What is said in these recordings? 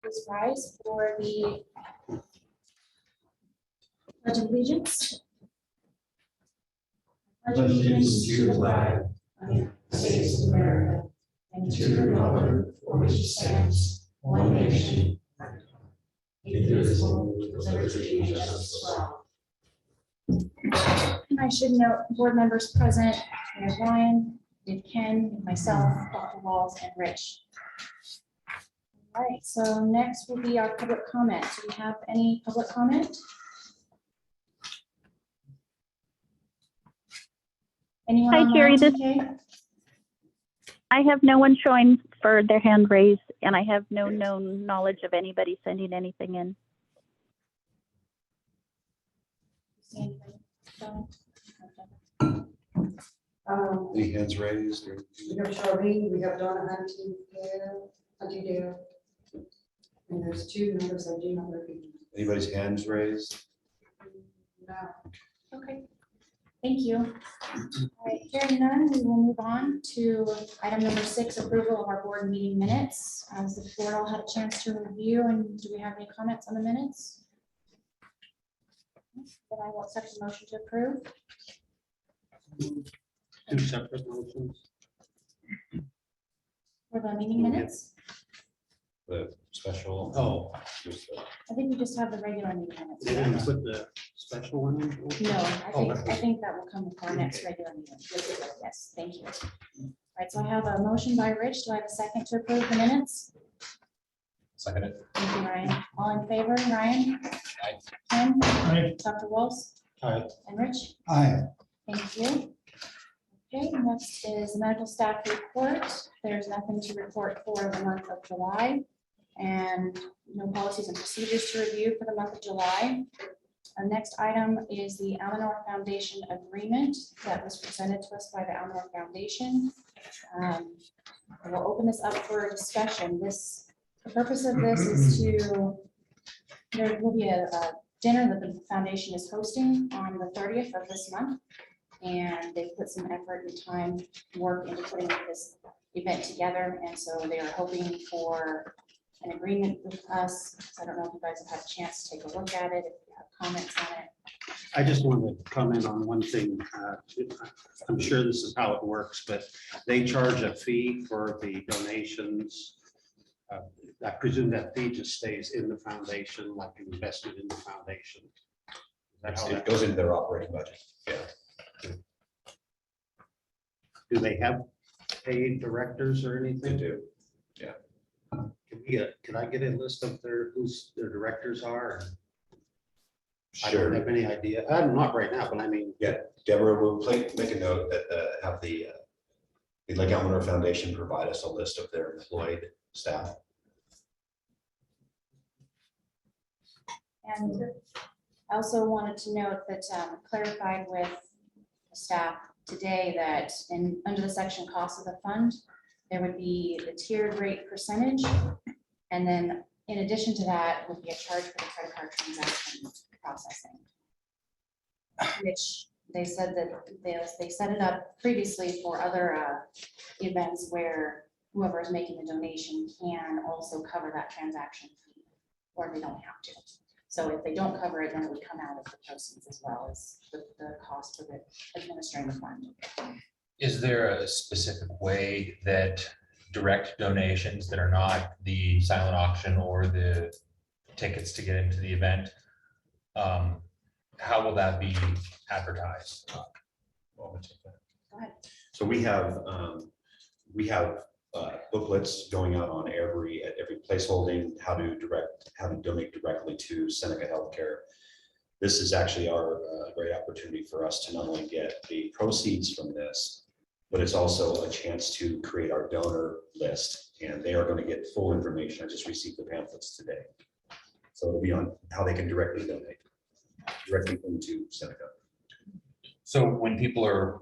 Please rise for the Pledge of Allegiance. Pledge allegiance to the flag of the United States of America and to the republic for which it stands, one nation, indivisible, with liberty and justice for all. And I should note, board members present, Mayor Ryan, Dave Ken, myself, Dr. Walls, and Rich. All right, so next will be our public comment. Do we have any public comment? Anyone Hi, online, Jerry, this- TK? I have no one showing for their hand raised, and I have no known knowledge of anybody sending anything in. See anybody? No? Okay. Any hands raised? Or? We have Charlene, we have Donna Huntydale, and there's two members I do not recognize. Anybody's hands raised? No. Okay, thank you. All right, hearing none, we will move on to item number 6, approval of our board meeting minutes. As the board all had a chance to review, and do we have any comments on the minutes? Then I will accept the motion to approve. Two separate motions. For the meeting minutes, The special? Oh, Just, I think we just have the regular meeting minutes. they didn't put the special one in? No, I Oh, think that will come with our next regular meeting. Yes, thank you. All right, so I have a motion by Rich. Do I have a second to approve the minutes? Second it. Thank you, Ryan. All in favor, Ryan? Aye. Ken? Aye. Dr. Walls? Aye. And Rich? Aye. Thank you. Okay, next is the medical staff report. There's nothing to report for the month of July, and no policies and procedures to review for the month of July. Our next item is the Almanor Foundation agreement that was presented to us by the Almanor Foundation. We'll open this up for discussion. The purpose of this is there will be a dinner that the foundation is hosting on the 30th of this month. And they put some effort and time, work into putting this event together. And so they are hoping for an agreement with us. I don't know if you guys have had a chance to take a look at it, if you have comments on it. I just wanted to comment on one thing. I'm sure this is how it works, but they charge a fee for the donations. I presume that fee just stays in the foundation, like invested in the foundation. Is that how It that- goes into their operating budget. Yeah. Do they have paid directors or They anything? do. Can I get a list of who's their directors are? I Sure. don't have any idea. Not right now, but I mean, Yeah, Deborah will make a note that have the Lake Almanor Foundation provide us a list of their employed staff. And I also wanted to note that clarified with the staff today that under the section cost of the fund, there would be the tiered rate percentage. And then in addition to that would be a charge for the credit card transaction processing. Which they said that they set it up previously for other events where whoever is making the donation can also cover that transaction fee, or they don't have to. So if they don't cover it, then it would come out of the proceeds as well as the cost of it administering the fund. Is there a specific way that direct donations that are not the silent auction or the tickets to get into the event, how will that be advertised? Well, I'll take that. Go ahead. So we have booklets going out on every placeholding, how to donate directly to Seneca Healthcare. This is actually our great opportunity for us to not only get the proceeds from this, but it's also a chance to create our donor list, and they are going to get full information. I just received the pamphlets today. So it'll be on how they can directly donate directly into Seneca. So when people are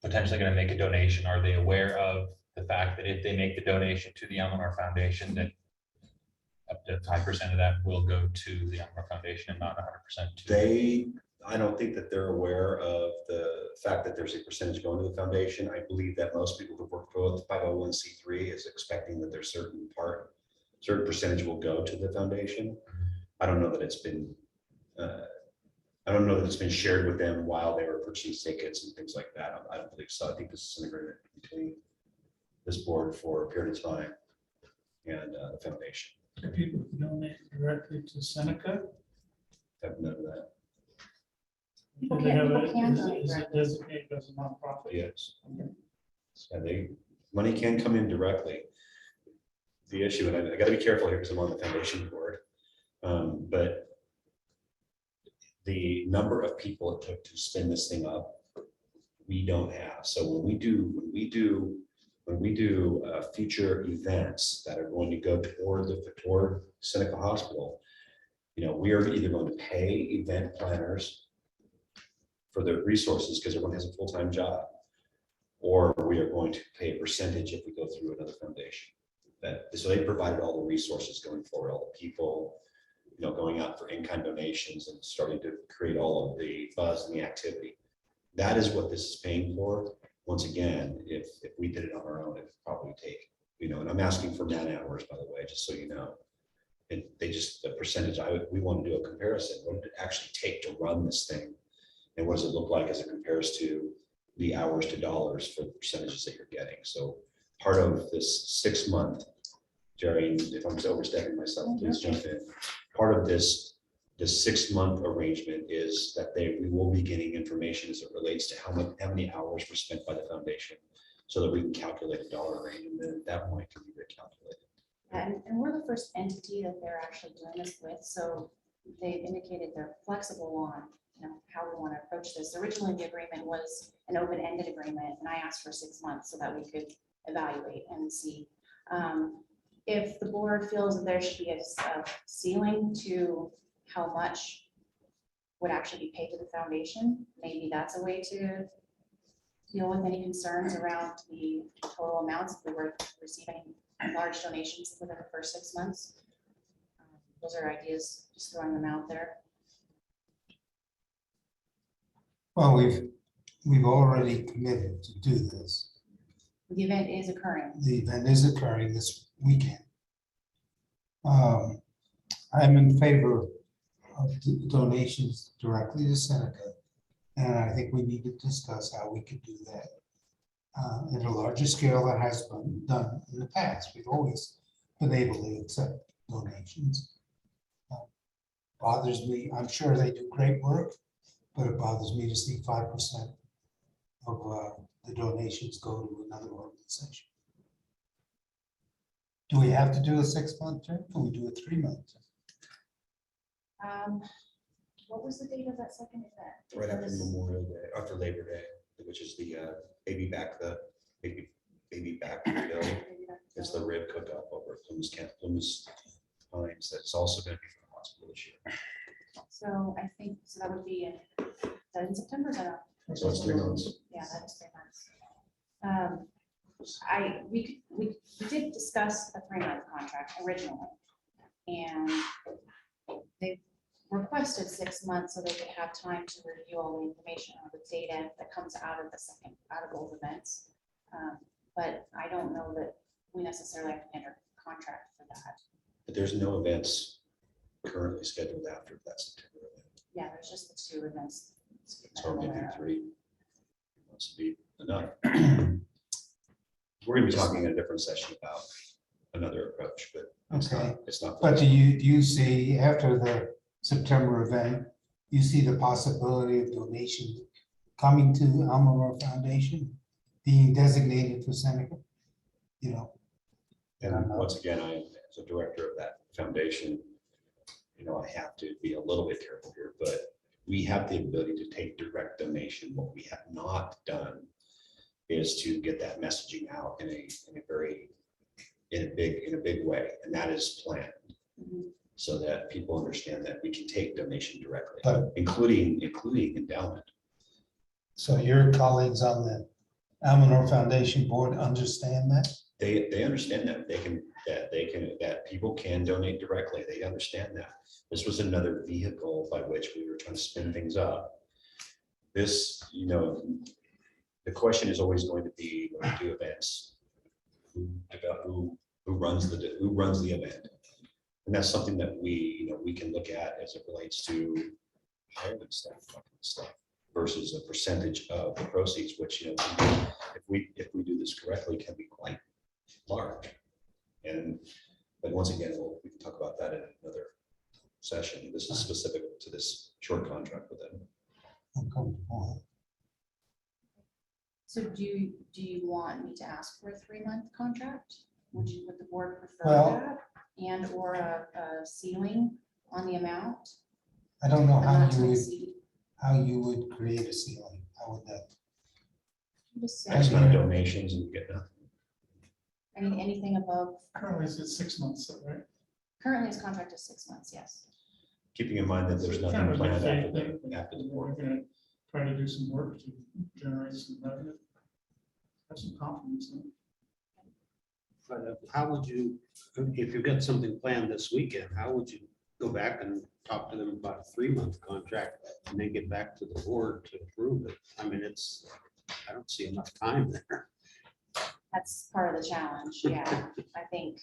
potentially going to make a donation, are they aware of the fact that if they make the donation to the Almanor Foundation, that up to 5% of that will go to the Almanor Foundation and not 100% to? I don't think that they're aware of the fact that there's a percentage going to the foundation. I believe that most people who work for the 501c3 is expecting that there's certain part certain percentage will go to the foundation. I don't know that it's been, I don't know that it's been shared with them while they were purchasing tickets and things like that. I don't believe so. I think this is an agreement between this board for a period of time and the foundation. Do people donate directly to Seneca? Have none of that. People Do they can- have people can a- donate Is it directly. designated as a nonprofit? Yes. And money can come in directly. The issue, and I gotta be careful here because I'm on the foundation board, but the number of people it took to spin this thing up, we don't have. So when we do future events that are going to go toward Seneca Hospital, we are either going to pay event planners for the resources because everyone has a full-time job, or we are going to pay a percentage if we go through another foundation. So they provided all the resources going forward, all the people, going out for in-kind donations and starting to create all of the buzz and the activity. That is what this is paying for. Once again, if we did it on our own, it would probably take, and I'm asking for man hours, by the way, just so you know. And the percentage, we want to do a comparison. What did it actually take to run this thing? And what does it look like as it compares to the hours to dollars for the percentages that you're getting? So part of this 6 month, Jerry, if I'm overstepping myself, please jump in. Part of this 6 month arrangement is that we will be getting information as it relates to how many hours were spent by the foundation, so that we can calculate a dollar range, and then at that point can be recalculated. And we're the first entity that they're actually doing this with, so they've indicated they're flexible on, how we want to approach this. Originally, the agreement was an open-ended agreement, and I asked for 6 months so that we could evaluate and see. If the board feels that there should be a ceiling to how much would actually be paid to the foundation, maybe that's a way to deal with any concerns around the total amounts if we were receiving large donations within the first 6 months. Those are ideas, just throwing them out there. Well, we've already committed to do this. The event is occurring. The event is occurring this weekend. I'm in favor of donations directly to Seneca, and I think we need to discuss how we could do that at a larger scale than has been done in the past. We've always been able to accept donations. Bothers me, I'm sure they do great work, but it bothers me to see 5% of the donations go to another organization. Do we have to do a 6 month term? Can we do a 3 month term? What was the date of that second event? Right after Memorial Day, after Labor Day, which is the baby back bill. It's the rib cook up over at Plymouth Pines. That's also going to be for the hospital this year. So I think, so that would be in September, is that? So it's 3 months. Yeah, that is 3 months. We did discuss a 3-month contract originally, and they requested 6 months so they could have time to review all the information or the data that comes out of both events. But I don't know that we necessarily have to enter a contract for that. But there's no events currently scheduled after that September event. Yeah, there's just the 2 events. So maybe 3 months would be enough. We're going to be talking in a different session about another approach, but Okay, it's not. but do you see after the September event, you see the possibility of donations coming to Almanor Foundation, being designated for Seneca? And once again, I, as a director of that foundation, I have to be a little bit careful here, but we have the ability to take direct donation. What we have not done is to get that messaging out in a big way, and that is planned so that people understand that we can take donation directly, But- including endowment. So your colleagues on the Almanor Foundation board understand that? They understand that that people can donate directly. They understand that. This was another vehicle by which we were trying to spin things up. This, the question is always going to be when we do events, who who runs the event. And that's something that we can look at as it relates to hiring staff versus a percentage of the proceeds, which, if we do this correctly, can be quite large. But once again, we can talk about that in another session. This is specific to this short contract with them. I'm comfortable. So do you want me to ask for a 3-month contract? Would the board prefer Well- that? And or a ceiling on the amount? I don't know But not to how exceed? you would create a ceiling. How would that? Just say- X amount of donations and you get nothing. I mean, anything above, Currently, it's 6 months, right? currently his contract is 6 months, yes. Keeping in mind that there's Kind nothing of a planned good after thing. after the We're board. gonna try to do some work to generate some revenue. Have some confidence in it. But how would you, if you've got something planned this weekend, how would you go back and talk to them about a 3-month contract and then get back to the board to approve it? I mean, I don't see enough time there. That's part of the challenge, yeah. I think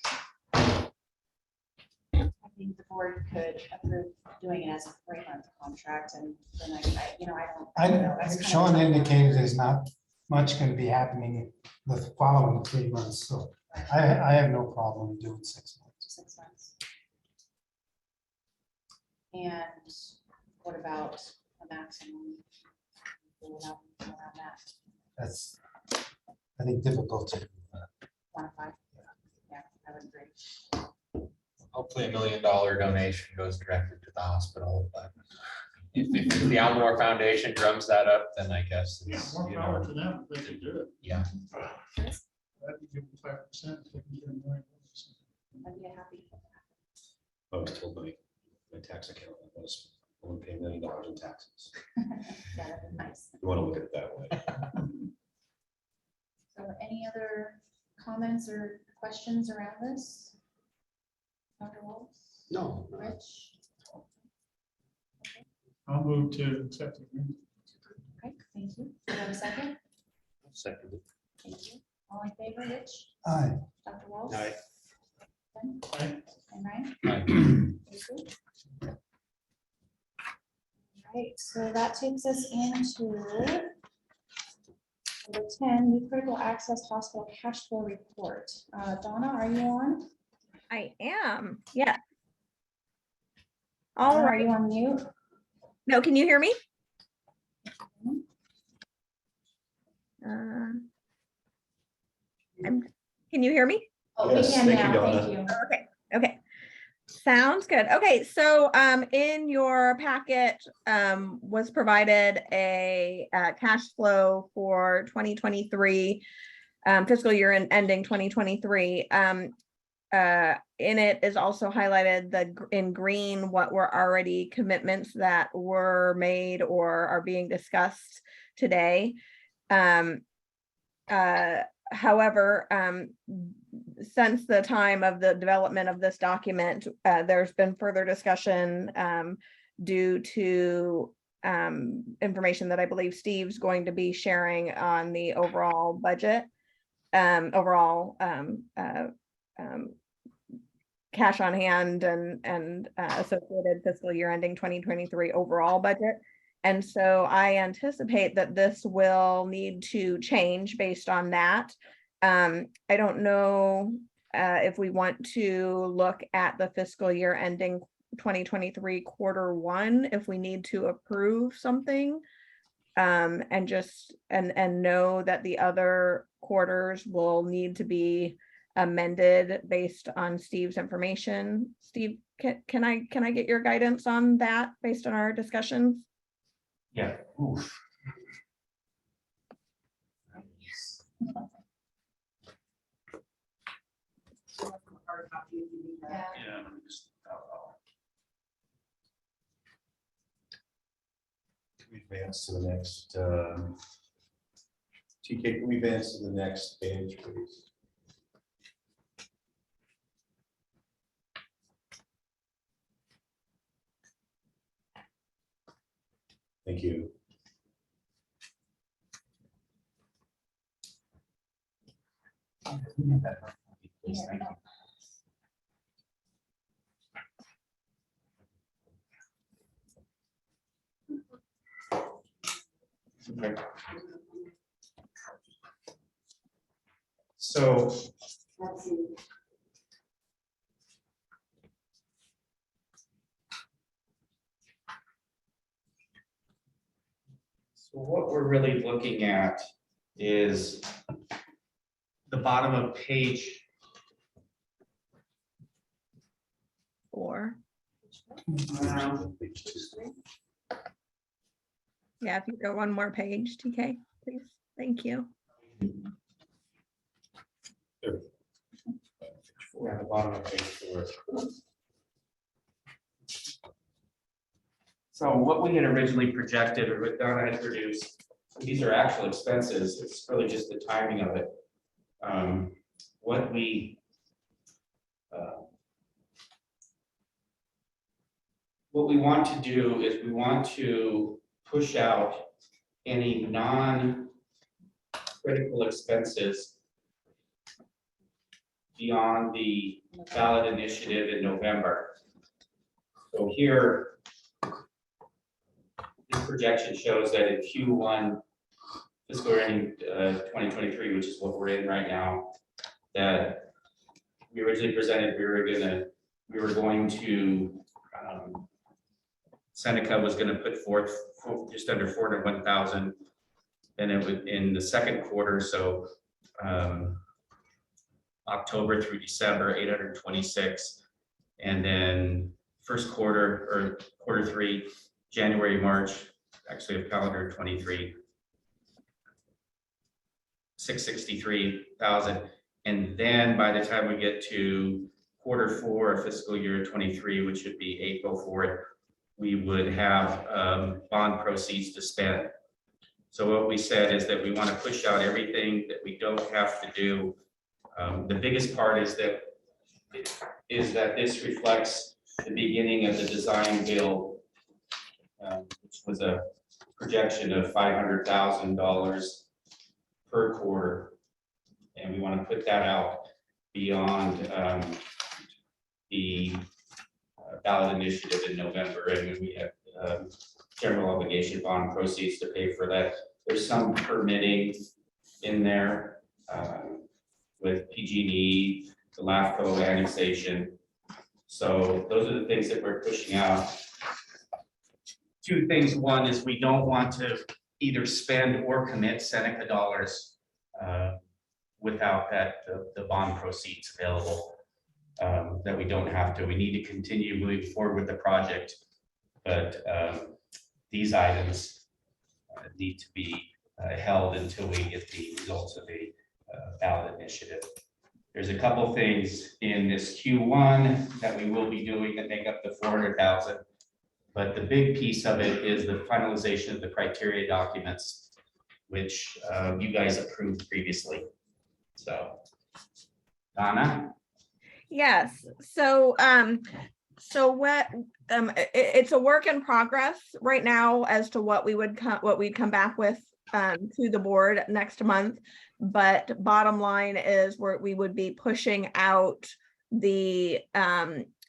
the board could approve doing it as a 3-month contract and then I don't know. That's kind of Sean tough. indicated there's not much going to be happening the following 3 months, so I have no problem doing 6 months. 6 months. And what about a maximum? Around that, That's, I think, difficult to. 1 to 5? Yeah, I would agree. Hopefully $1 million donation goes directly to the hospital, but if the Almore Foundation drums that up, then I guess. Yeah, it's, more you power know, to them if they can do it. Yeah, I'd give them 5% if they can get $1 million. I'd be happy. I was told my tax account, I was only paying $1 million in taxes. Yeah, that'd be nice. You want to look at it that way. So any other comments or questions around this? Dr. Waltz? No, Rich? I'll move to accept the agreement. Okay, thank you. Do you have a second? second. Thank you. All in favor, Rich? Aye. Dr. Waltz? Aye. Ben? Aye. And Ryan? Aye. Thank you. All right, so that takes us into number 10, new critical access hospital cash flow report. Donna, are you on? I am, yeah. All Donna, Are right, you on mute? no, can you hear me? Can you hear me? Oh, we Yes, can thank you, now, Donna. thank you. Okay. Sounds good. Okay, so in your packet was provided a cash flow for 2023 fiscal year ending 2023. In it is also highlighted in green what were already commitments that were made or are being discussed today. However, since the time of the development of this document, there's been further discussion due to information that I believe Steve's going to be sharing on the overall budget, cash on hand and associated fiscal year ending 2023 overall budget. And so I anticipate that this will need to change based on that. I don't know if we want to look at the fiscal year ending 2023 Q1, if we need to approve something and know that the other quarters will need to be amended based on Steve's information. Steve, can I get your guidance on that based on our discussions? yeah. Oof. Yeah. Yeah, let me just- Can we advance to the next, TK, can we advance to the next page, please? Thank you. Here we go. Okay. So Let's see. So what we're really looking at is the bottom of page, 4. um, Yeah, if you go one more page, TK, please. Thank you. yeah, the bottom of page 4. So what we had originally projected, or what Donna had produced, these are actual expenses, it's really just the timing of it. What we want to do is we want to push out any non-critical expenses beyond the ballot initiative in November. So here, this projection shows that in Q1 fiscal year ending 2023, which is what we're in right now, that we originally presented, we were going to Seneca was going to put forth just under 401,000, and it would in the second quarter, so October through December, 826, and then first quarter or quarter 3, January, March, actually of calendar 23, 663,000, and then by the time we get to quarter 4 of fiscal year 23, which would be April 4th, we would have bond proceeds to spend. So what we said is that we want to push out everything that we don't have to do. The biggest part is that this reflects the beginning of the design build, which was a projection of $500,000 per quarter. And we want to put that out beyond the ballot initiative in November, and when we have general obligation bond proceeds to pay for that. There's some permitting in there with PG&E, the LAFCO annexation. So those are the things that we're pushing out. Two things. One is we don't want to either spend or commit Seneca dollars without the bond proceeds available. That we don't have to. We need to continue moving forward with the project, but these items need to be held until we get the results of the ballot initiative. There's a couple things in this Q1 that we will be doing that make up the 400,000, but the big piece of it is the finalization of the criteria documents, which you guys approved previously. So, Donna? Yes, so it's a work in progress right now as to what we'd come back with to the board next month. But bottom line is we would be pushing out the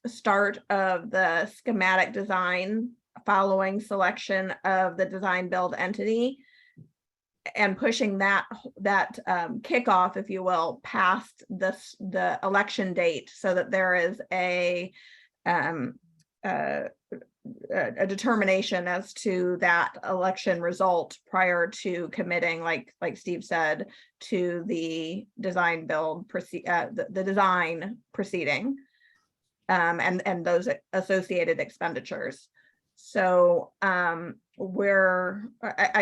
start of the schematic design following selection of the design build entity, and pushing that kickoff, if you will, past the election date, so that there is a determination as to that election result prior to committing, like Steve said, to the design build the design proceeding, and those associated expenditures. So I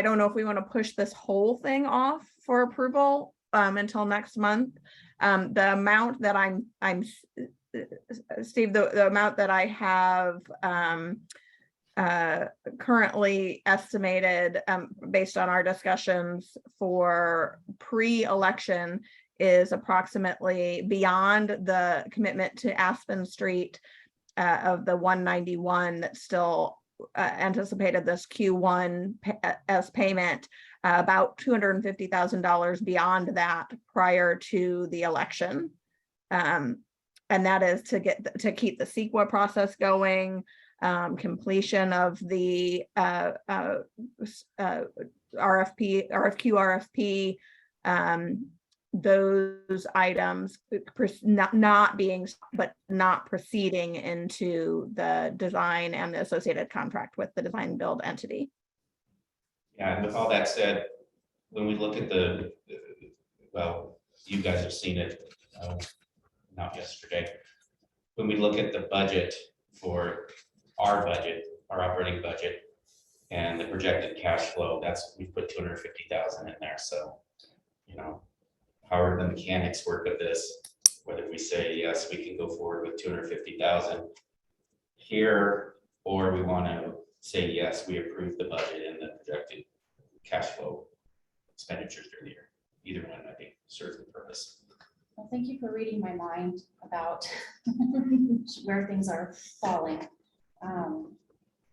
don't know if we want to push this whole thing off for approval until next month. The amount that Steve, the amount that I have currently estimated based on our discussions for pre-election is approximately, beyond the commitment to Aspen Street of the 191 that's still anticipated this Q1 as payment, about $250,000 beyond that prior to the election. And that is to keep the CEQA process going, completion of the RFQ, RFP, those items not being, but not proceeding into the design and the associated contract with the design build entity. Yeah, and with all that said, when we look at well, you guys have seen it, not yesterday. When we look at the budget for our operating budget, and the projected cash flow, we put 250,000 in there, so, you know, however the mechanics work of this, whether we say, yes, we can go forward with 250,000 here, or we want to say, yes, we approve the budget and the projected cash flow expenditures during the year. Either one, I think, serves the purpose. Well, thank you for reading my mind about where things are falling.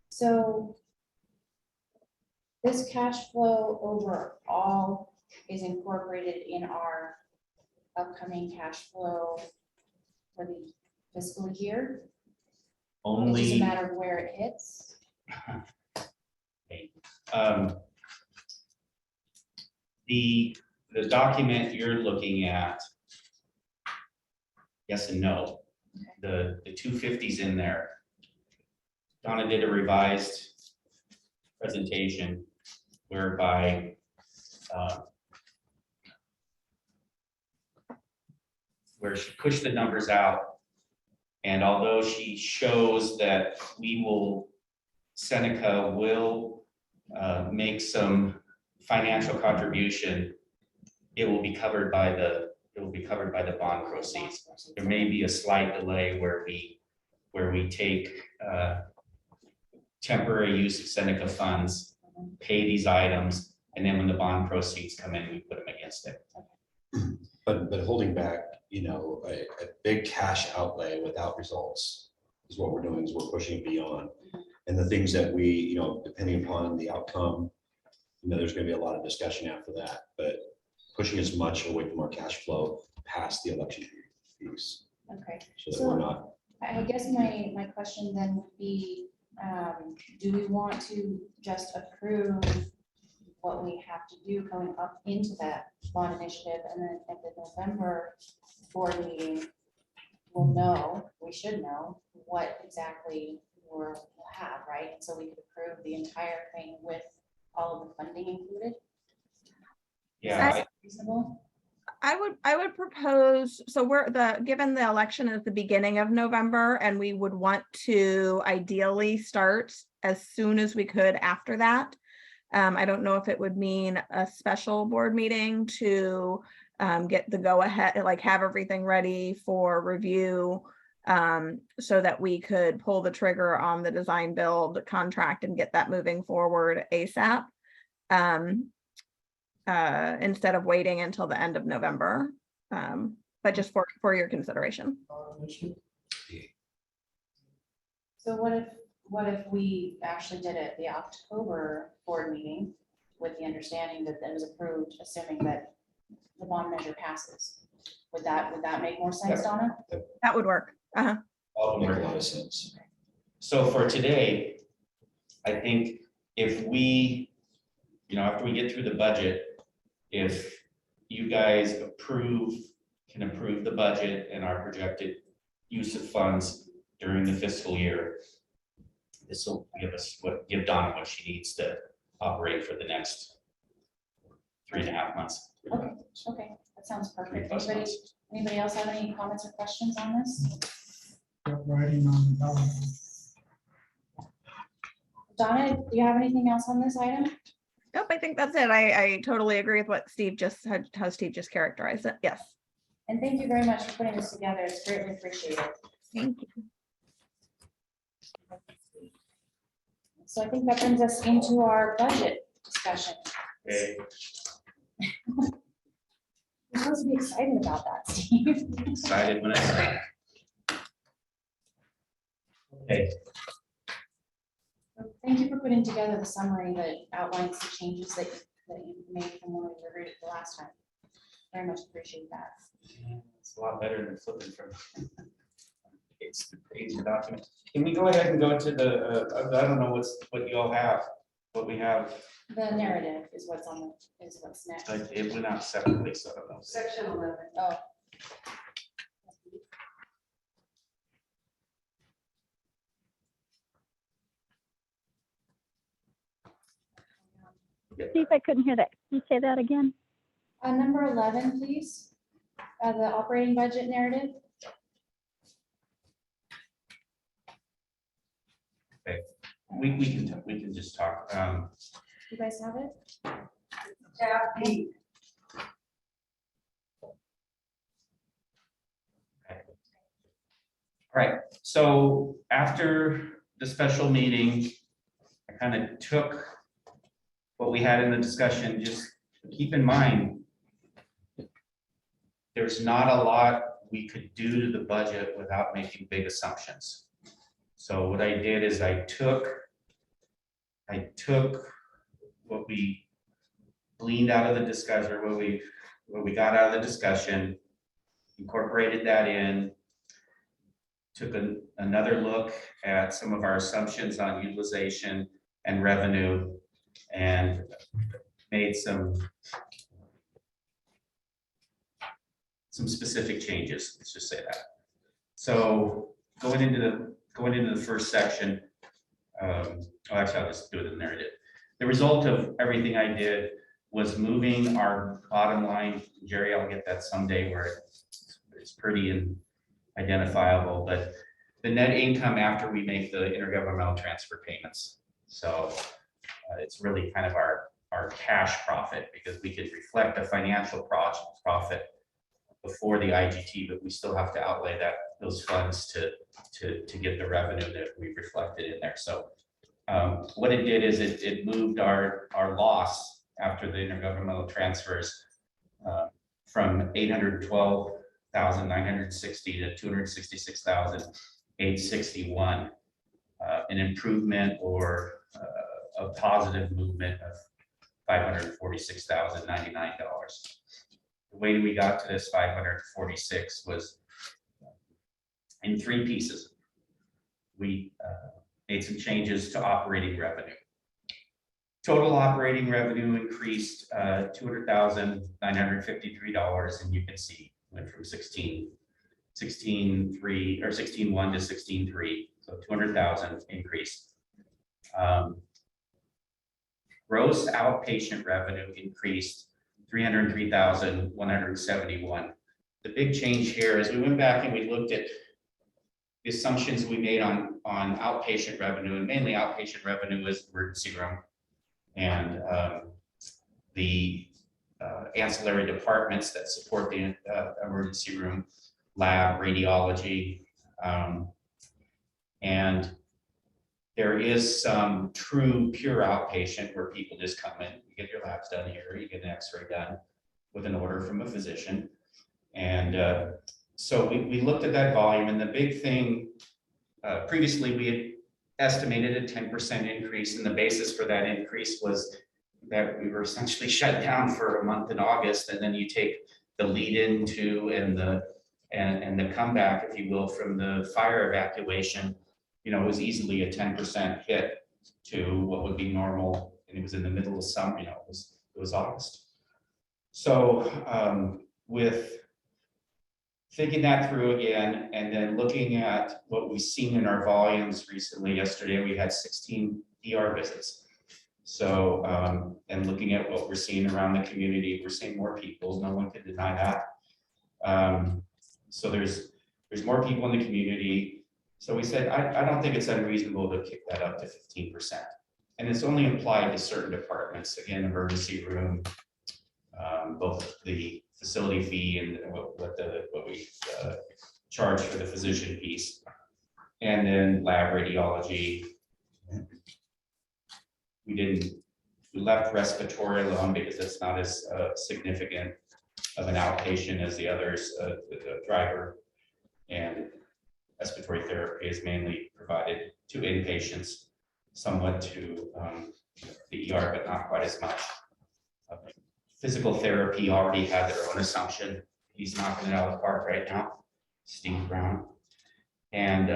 So this cash flow overall is incorporated in our upcoming cash flow for the fiscal year. It's just a Only, matter of where it hits. the document you're looking at, yes and no. The 250's in there. Donna did a revised presentation whereby where she pushed the numbers out. And although she shows that Seneca will make some financial contribution, it will be covered by the bond proceeds. There may be a slight delay where we take temporary use of Seneca funds, pay these items, and then when the bond proceeds come in, we put them against it. But holding back, a big cash outlay without results is what we're doing, is we're pushing beyond. And the things that we, depending upon the outcome, there's going to be a lot of discussion after that, but pushing as much away from our cash flow past the election piece. Okay. So that we're not. I guess my question then would be, do we want to just approve what we have to do going up into that bond initiative, and then at the November board meeting, we should know what exactly we'll have, right? So we could approve the entire thing with all of the funding included? Yeah, Is that reasonable? I would propose, so given the election is the beginning of November, and we would want to ideally start as soon as we could after that. I don't know if it would mean a special board meeting to get the go ahead, like have everything ready for review, so that we could pull the trigger on the design build contract and get that moving forward ASAP. Instead of waiting until the end of November, but just for your consideration. So what if we actually did it the October board meeting with the understanding that that was approved, assuming that the bond measure passes? Would that make more sense, Donna? That would work. That would make a lot of sense. so for today, I think if we, after we get through the budget, if you guys can approve the budget and our projected use of funds during the fiscal year, this will give Donna what she needs to operate for the next 3.5 months. Okay, that sounds 3+ perfect. months. Anybody else have any comments or questions on this? Writing on the ballot. Donna, do you have anything else on this item? Nope, I think that's it. I totally agree with what Steve how Steve just characterized it. Yes. And thank you very much for putting this together. It's greatly appreciated. Thank you. So I think that brings us into our budget discussion. Okay, You're supposed to be excited about that, Steve. excited when I say. Okay, Thank you for putting together the summary that outlines the changes that you made from when we reviewed it the last time. Very much appreciate that. it's a lot better than flipping from page to page of document. Can we go ahead and go into the, I don't know what you all have. what we have, The narrative is what's on, is what's next. but it went out separately, so I don't know. Section 11. Oh. Steve, I couldn't hear that. Can you say that again? Number 11, please. The operating budget narrative. We can just talk. You guys have it? Tab B. All right, so after the special meeting, I kind of took what we had in the discussion, just keep in mind, there's not a lot we could do to the budget without making big assumptions. So what I did is I took what we gleaned out of the discussion, or what we got out of the discussion, incorporated that in, took another look at some of our assumptions on utilization and revenue, and made some specific changes, let's just say that. So going into the first section, actually, I'll just do it in the narrative. The result of everything I did was moving our bottom line. Jerry, I'll get that someday where it's pretty and identifiable, but the net income after we make the intergovernmental transfer payments. So it's really kind of our cash profit, because we could reflect a financial profit before the IGT, but we still have to outlay those funds to get the revenue that we reflected in there. So what it did is it moved our loss after the intergovernmental transfers from 812,960 to 266,861, an improvement or a positive movement of $546,099. The way we got to this 546 was in three pieces. We made some changes to operating revenue. Total operating revenue increased $200,953, and you can see went from 16.1 to 16.3, so 200,000 increase. Gross outpatient revenue increased 303,171. The big change here is we went back and we looked at the assumptions we made on outpatient revenue, and mainly outpatient revenue is emergency room and the ancillary departments that support the emergency room, lab, radiology, and there is some true pure outpatient where people just come in, you get your labs done here, you get an x-ray done with an order from a physician. And so we looked at that volume, and the big thing, previously we had estimated a 10% increase, and the basis for that increase was that we were essentially shut down for a month in August, and then you take the lead into and the comeback, if you will, from the fire evacuation. You know, it was easily a 10% hit to what would be normal, and it was in the middle of summer. You know, it was August. So with thinking that through again, and then looking at what we've seen in our volumes recently, yesterday we had 16 ER visits. So and looking at what we're seeing around the community, we're seeing more people. No one can deny that. So there's more people in the community. So we said, I don't think it's unreasonable to kick that up to 15%. And it's only applied to certain departments, again, emergency room, both the facility fee and what we charge for the physician piece, and then lab radiology. We left respiratory alone because it's not as significant of an outpatient as the others, the driver, and respiratory therapy is mainly provided to inpatients, somewhat to the ER, but not quite as much. Physical therapy already had their own assumption. He's knocking it out of the park right now, Steve Brown. And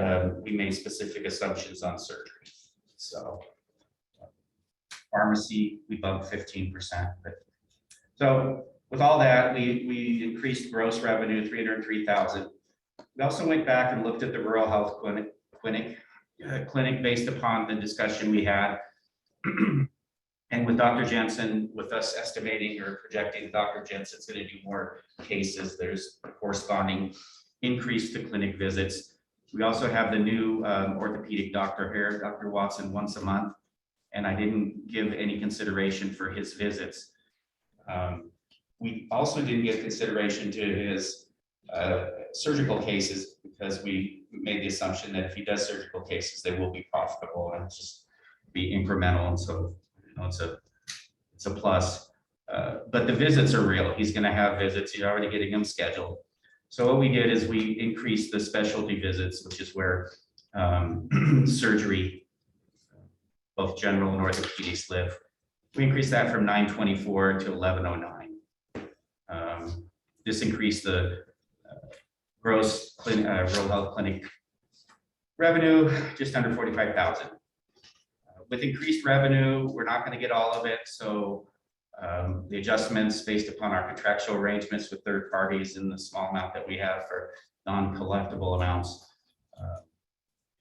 we made specific assumptions on surgery. So Pharmacy, we bumped 15%. So with all that, we increased gross revenue 303,000. We also went back and looked at the rural health clinic based upon the discussion we had. And with Dr. Jensen, with us estimating or projecting Dr. Jensen's going to do more cases, there's a corresponding increase to clinic visits. We also have the new orthopedic doctor here, Dr. Watson, once a month, and I didn't give any consideration for his visits. We also didn't give consideration to his surgical cases because we made the assumption that if he does surgical cases, they will be profitable and just be incremental. And so, you know, it's a plus. But the visits are real. He's going to have visits. He's already getting them scheduled. So what we did is we increased the specialty visits, which is where surgery, both general and orthopedics live. We increased that from 924 to 1109. This increased the gross rural health clinic revenue just under 45,000. With increased revenue, we're not going to get all of it. So the adjustments based upon our contractual arrangements with third parties and the small amount that we have for non-collectible amounts,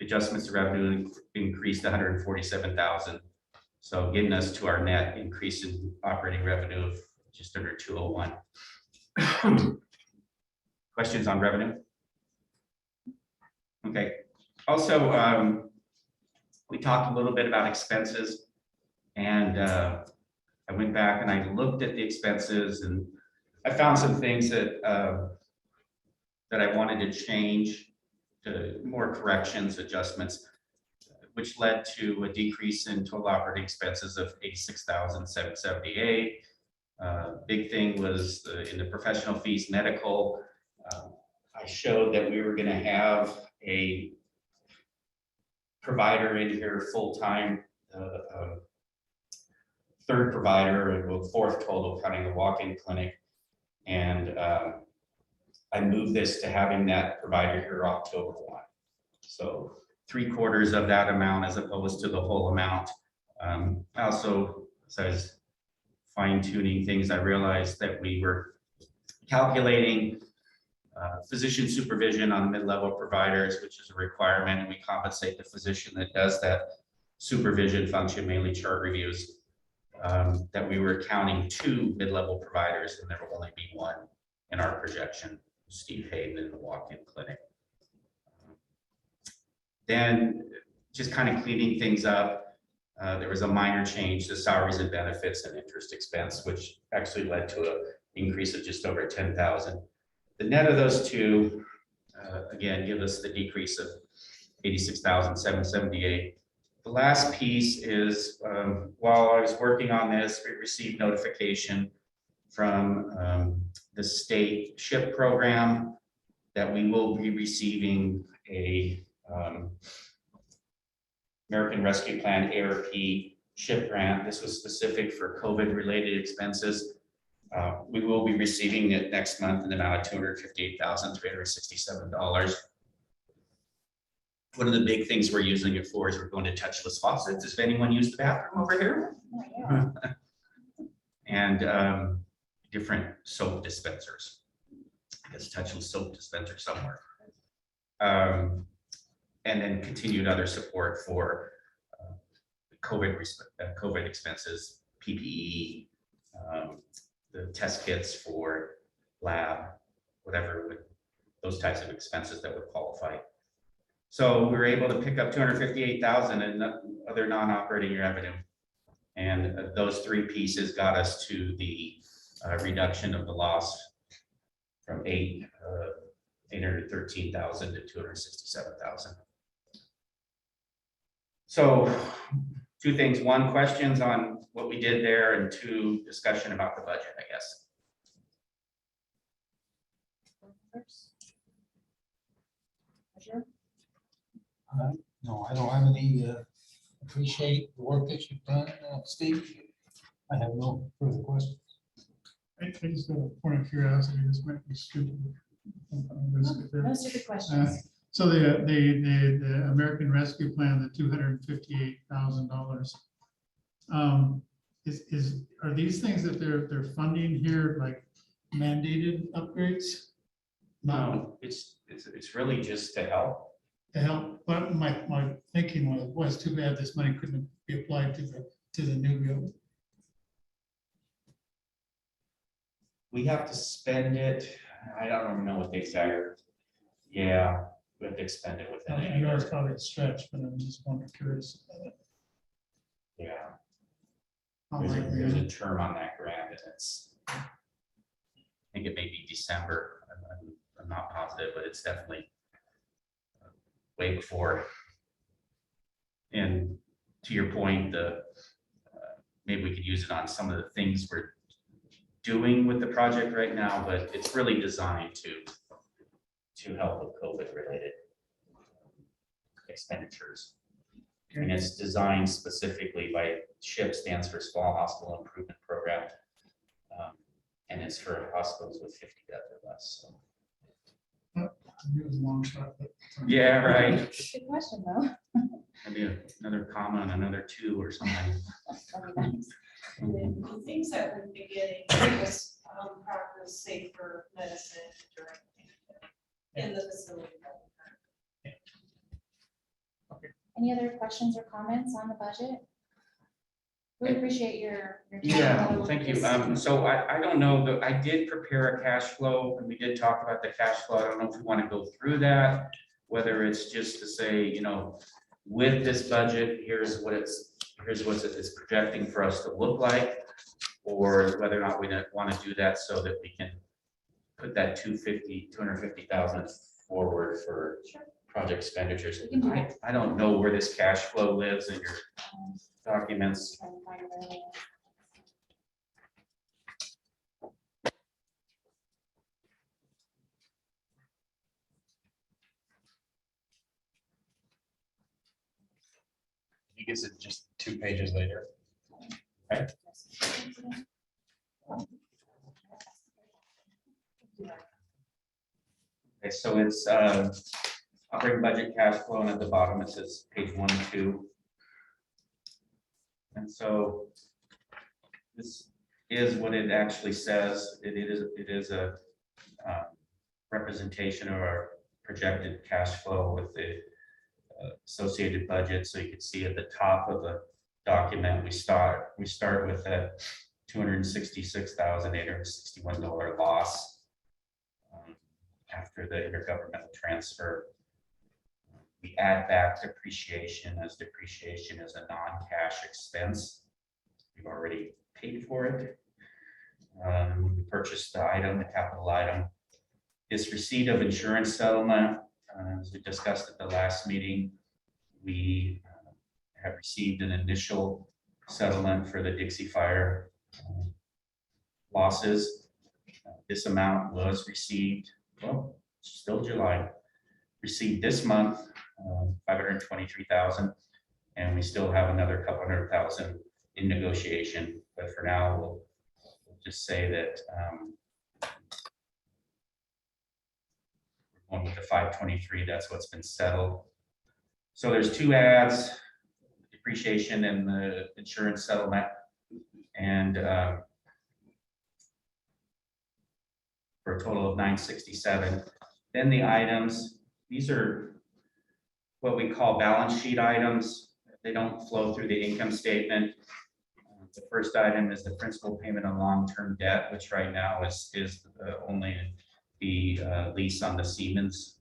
adjustments to revenue increased 147,000. So getting us to our net increase in operating revenue of just under 201. Questions on revenue? Okay. Also, we talked a little bit about expenses, and I went back and I looked at the expenses, and I found some things that that I wanted to change, to more corrections, adjustments, which led to a decrease in total operating expenses of 86,778. Big thing was in the professional fees, medical. I showed that we were going to have a provider in here full-time, third provider, and fourth total counting the walk-in clinic. And I moved this to having that provider here October 1. So 3/4 of that amount as opposed to the whole amount. Also, as I was fine-tuning things, I realized that we were calculating physician supervision on mid-level providers, which is a requirement, and we compensate the physician that does that supervision function, mainly chart reviews, that we were counting 2 mid-level providers, and there will only be 1 in our projection, Steve Hayden in the walk-in clinic. Then just kind of cleaning things up, there was a minor change to salaries and benefits and interest expense, which actually led to an increase of just over 10,000. The net of those two, again, give us the decrease of 86,778. The last piece is, while I was working on this, we received notification from the state SHIP program that we will be receiving a American Rescue Plan ARP SHIP grant. This was specific for COVID-related expenses. We will be receiving it next month in the amount of $258,367. One of the big things we're using it for is we're going to touchless faucets. Has anyone used the bathroom over here? And different soap dispensers. I guess touchless soap dispenser somewhere. And then continued other support for COVID expenses, PPE, the test kits for lab, whatever, those types of expenses that would qualify. So we were able to pick up 258,000 in other non-operating revenue. And those 3 pieces got us to the reduction of the loss from 813,000 to 267,000. So 2 things: 1, questions on what we did there, and 2, discussion about the budget, I guess. No, I don't have any, appreciate the work that you've done, Steve. I have no further questions. I just got a point of curiosity, this might be stupid. Most of the questions. So the American Rescue Plan, the $258,000, Are these things that they're funding here like mandated upgrades? No, it's really just to help. To help, but my thinking was too bad this money couldn't be applied to the new build. We have to spend it, I don't even know what the exact, yeah, we have to expend it within I a know it's year. probably a stretch, but I'm just wondering, curious. Yeah, How there's likely- a term on that grant and it's, I think it may be December, I'm not positive, but it's definitely way before. And to your point, maybe we could use it on some of the things we're doing with the project right now, but it's really designed to help with COVID related expenditures. And it's designed specifically by SHIP, stands for Small Hospital Improvement Program. And it's for hospitals with 50 beds or less. So. It was a long shot, but. Yeah, right. Good question, though. Maybe another comma and another 2 or something. That'd be nice. The things that we've been getting was practice safer medicine during in the facility. Any other questions or comments on the budget? Really appreciate your. Yeah, time. thank you. So I don't know, but I did prepare a cash flow and we did talk about the cash flow. I don't know if we want to go through that. Whether it's just to say, you know, with this budget, here's what it's projecting for us to look like. Or whether or not we don't want to do that so that we can put that 250,000 forward for project expenditures. We can do that. I don't know where this cash flow lives in your documents. Trying to find it earlier. He gets it just 2 pages later. Right? Okay, so it's operating budget cash flow, and at the bottom it says page 1 and 2. And so this is what it actually says. It is a representation of our projected cash flow with the associated budget. So you can see at the top of the document, we start with that $266,861 loss after the intergovernmental transfer. We add back depreciation, as depreciation is a non-cash expense. We've already paid for it. We purchased the item, the capital item. This receipt of insurance settlement, as we discussed at the last meeting, we have received an initial settlement for the Dixie Fire losses. This amount was received, well, still July, received this month, 523,000, and we still have another couple $100,000 in negotiation. But for now, we'll just say that we're going with the 523. That's what's been settled. So there's 2 ads, depreciation and the insurance settlement, and for a total of 967. Then the items, these are what we call balance sheet items. They don't flow through the income statement. The first item is the principal payment on long-term debt, which right now is only the lease on the Siemens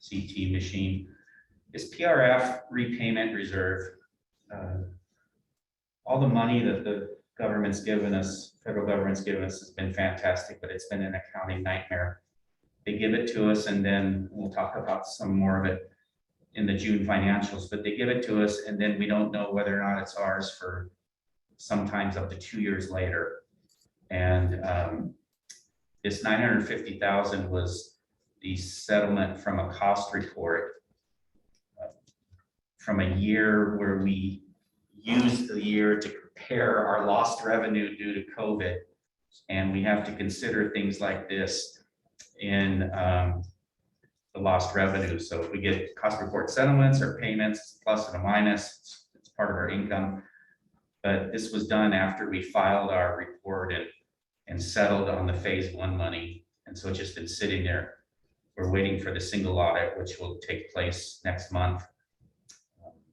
CT machine. This PRF repayment reserve, all the money that the government's given us, federal government's given us, has been fantastic, but it's been an accounting nightmare. They give it to us, and then we'll talk about some more of it in the June financials, but they give it to us, and then we don't know whether or not it's ours for sometimes up to 2 years later. And this 950,000 was the settlement from a cost report from a year where we used the year to compare our lost revenue due to COVID. And we have to consider things like this in the lost revenue. So if we get cost report settlements or payments, plus and a minus, it's part of our income. But this was done after we filed our report and settled on the phase one money. And so it's just been sitting there. We're waiting for the single audit, which will take place next month,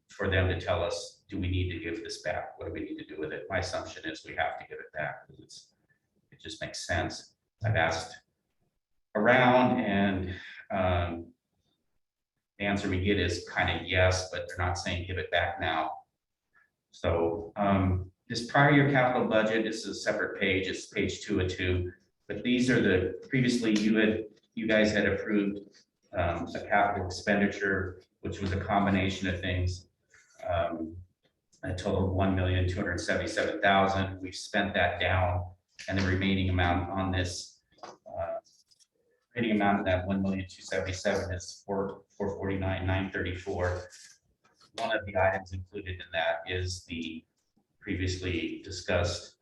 for them to tell us, do we need to give this back? What do we need to do with it? My assumption is we have to give it back because it just makes sense. I've asked around and the answer we get is kind of yes, but they're not saying give it back now. So this prior year capital budget, this is a separate page, it's page 2 of 2, but these are the, previously you guys had approved a capital expenditure, which was a combination of things. A total of $1,277,000. We've spent that down, and the remaining amount on this, remaining amount of that $1,277,000 is $449,934. One of the items included in that is the previously discussed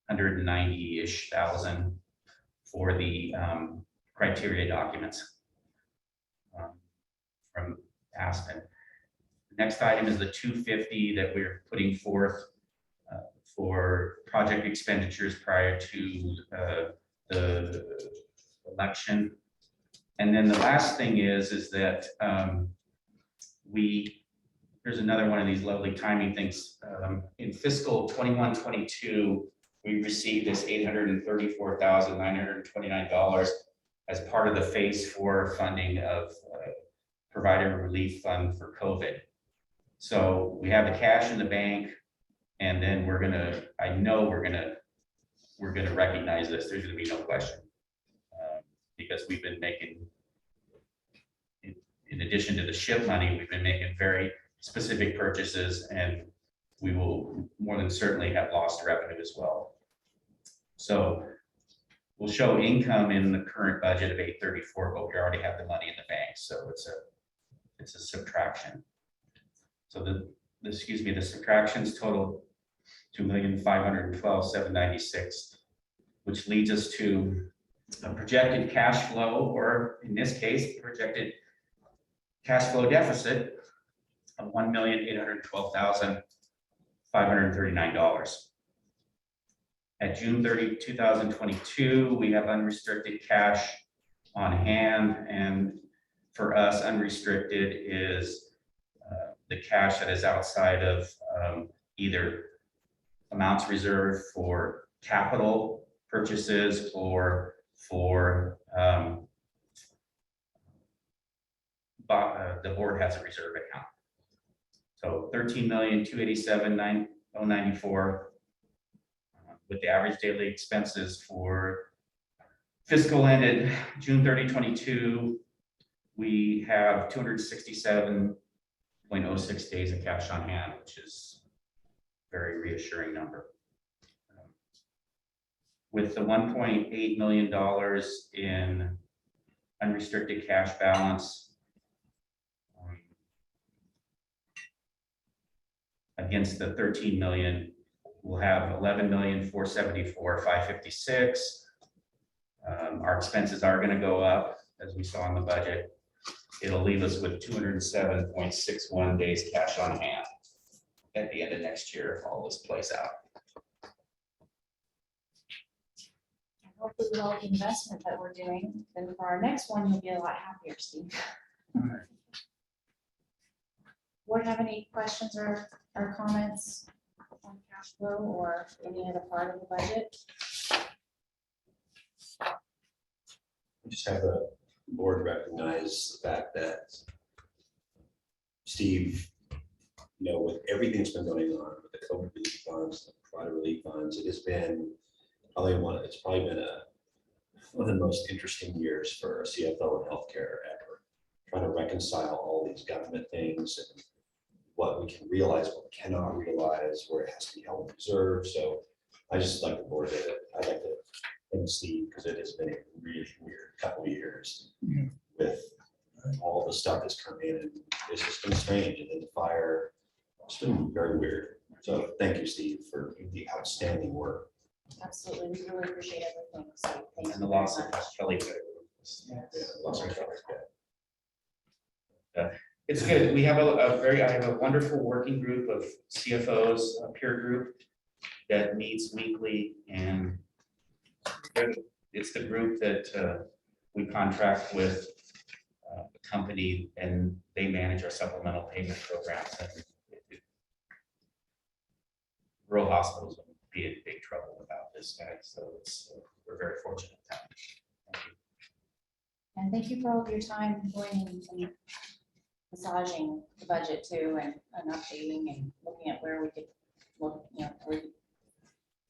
190-ish thousand for the criteria documents from Aspen. The next item is the 250 that we're putting forth for project expenditures prior to the election. And then the last thing is that here's another one of these lovely timing things. In fiscal 21-22, we received this $834,929 as part of the phase 4 funding of provider relief fund for COVID. So we have the cash in the bank, and then I know we're gonna recognize this. There's gonna be no question. Because we've been making, in addition to the SHIP money, we've been making very specific purchases, and we will more than certainly have lost revenue as well. So we'll show income in the current budget of 834, but we already have the money in the bank, so it's a subtraction. So the subtractions total $2,512,796, which leads us to a projected cash flow, or in this case, projected cash flow deficit of $1,812,539. At June 30, 2022, we have unrestricted cash on hand, and for us, unrestricted is the cash that is outside of either amounts reserved for capital purchases or for the board has a reserve account. So $13,287,994 with the average daily expenses for fiscal ended June 30, 22. We have 267.06 days of cash on hand, which is a very reassuring number. With the $1.8 million in unrestricted cash balance against the 13 million, we'll have 11,474,556. Our expenses are going to go up, as we saw in the budget. It'll leave us with 207.61 days cash on hand at the end of next year if all this plays out. Hopefully with all the investment that we're doing, then for our next one, you'll be a lot happier, Steve. Board have any questions or comments on cash flow or any other part of the budget? I just have the board recognize the fact that Steve, with everything that's been going on with the COVID relief funds, the provider relief funds, it's probably been one of the most interesting years for a CFO in healthcare ever. Trying to reconcile all these government things and what we can realize, what we cannot realize, where it has to be held in reserve. So I just like the board. I'd like to thank Steve because it has been a really weird couple of years with all the stuff that's come in, and it's just been strange. And then the fire, it's been very weird. So thank you, Steve, for the outstanding work. Absolutely, we really appreciate everything. So thank you And the very loss of much. Kelly. Yeah, lots of stuff like that. It's good. We have I have a wonderful working group of CFOs, a peer group that meets weekly, and it's the group that we contract with a company, and they manage our supplemental payment programs. And rural hospitals would be in big trouble without this guy, so we're very fortunate. Thank you. And thank you for all of your time going and massaging the budget too, and updating and looking at where we could look, where we could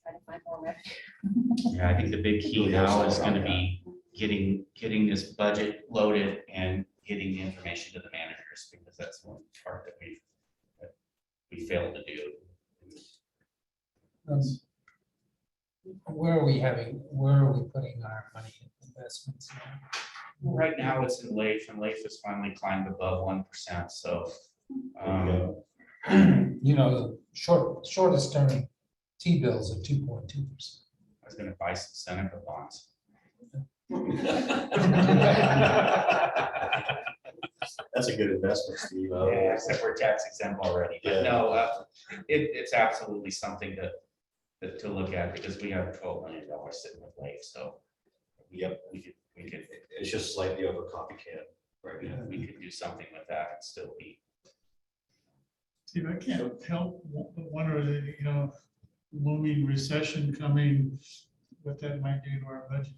try to find more revenue. Yeah, I think the big key now is gonna be getting this budget loaded and getting the information to the managers, because that's one part that we failed to do. Where are we putting our money in investments now? Right now, it's in LAIF, and LAIF has finally climbed above 1%, so. You know, the shortest term T-bills are 2.2%. I was gonna buy some Seneca bonds. That's a good investment, Steve. Yeah, except we're tax exempt already, but no, it's absolutely something to look at, because we have $12 million sitting with LAIF, so. Yep. We could, It's just slightly over copycat right now. we could do something with that and still be. See, I can't help but wonder, looming recession coming, what that might do to our budget.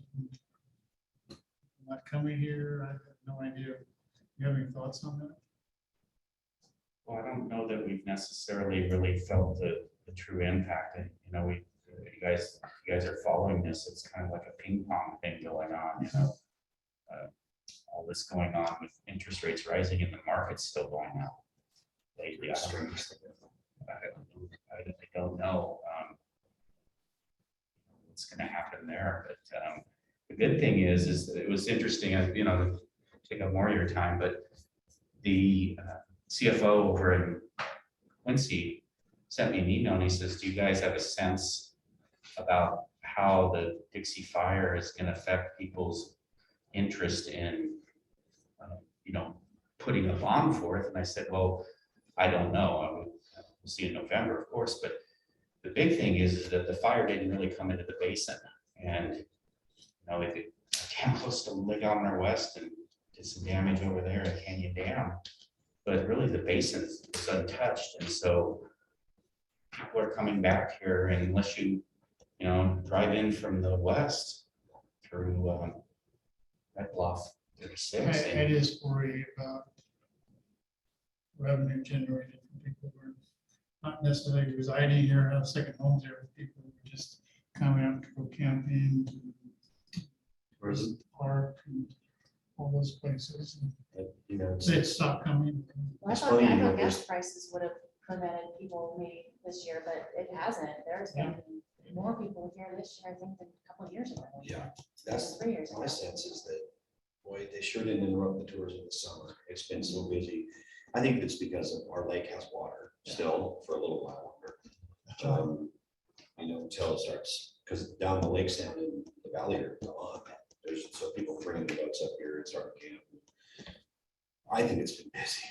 Not coming here, I have no idea. You have any thoughts on that? Well, I don't know that we've necessarily really felt the true impact, and, you guys are following this, it's kind of like a ping pong thing going on, all this going on with interest rates rising and the market's still going up lately. I don't know what's gonna happen there, but the good thing is that it was interesting, to take up more of your time, but the CFO over in Quincy sent me an email, and he says, do you guys have a sense about how the Dixie Fire is going to affect people's interest in, putting a bond forth? And I said, well, I don't know. We'll see in November, of course, but the big thing is that the fire didn't really come into the basin, and it came close to Lake Elmer West and did some damage over there at Canyon Dam, but really the basin is untouched, and so people are coming back here, and unless you drive in from the west through Red Bluff 36. I just worry about revenue generated from people who are not necessarily residing here, have second homes here, people who are just coming out to go camping, Whereas, park, and all those places. it's, They stop coming. Well, I It's thought funny, gas there's- prices would have prevented people maybe this year, but it hasn't. There's been more people here this year, I think, than a couple of years ago. Yeah, that's 3 years ago. my sense is that, boy, they sure didn't interrupt the tours in the summer. It's been so busy. I think it's because of our lake has water still for a little while longer. Until it starts, because down the lakes down in the valley are gone. So people bringing the boats up here and starting camp. I think it's been busy.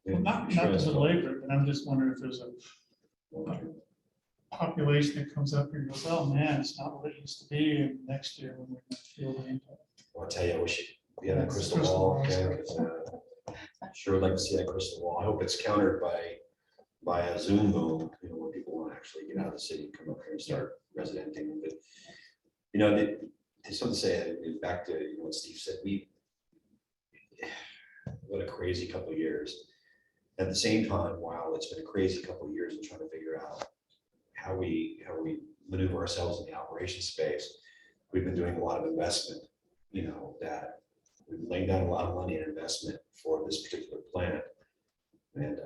Well, not Sure as it's a been- labor, but I'm just wondering if there's a population that comes up here and goes, oh man, it's not what it used to be, and next year when we're not fielding. Well, I tell you, I wish we had a Yes, crystal crystal ball. ball, okay, 'cause, Sure would like to see that crystal ball. I hope it's countered by a Zoom boom, where people want to actually get out of the city, come up here and start residenting. But, there's something to say, back to what Steve said, what a crazy couple of years. At the same time, while it's been a crazy couple of years in trying to figure out how we maneuver ourselves in the operation space, we've been doing a lot of investment, that we've laid down a lot of money in investment for this particular plant. And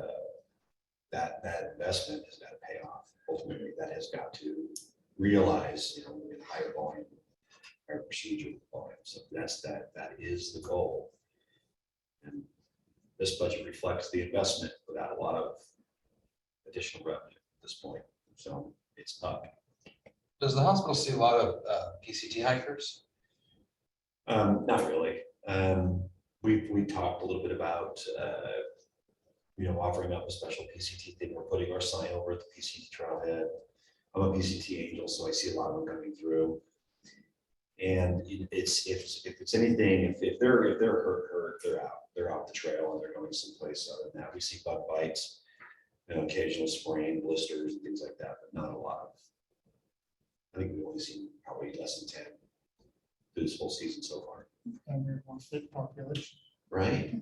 that investment has got to pay off. Ultimately, that has got to realize, in higher volume, higher procedure volume. So that is the goal. And this budget reflects the investment without a lot of additional revenue at this point. So it's up. Does the hospital see a lot of PCT hikers? Not really. We talked a little bit about offering up a special PCT thing. We're putting our sign over at the PCT trailhead. I'm a PCT angel, so I see a lot of them coming through. And it's, if it's anything, if they're hurt, they're out the trail and they're going someplace other than that. We see bug bites, occasional spraying, blisters and things like that, but not a lot of. I think we've only seen probably less than 10 through this whole season so far. And we're more fit population. Right.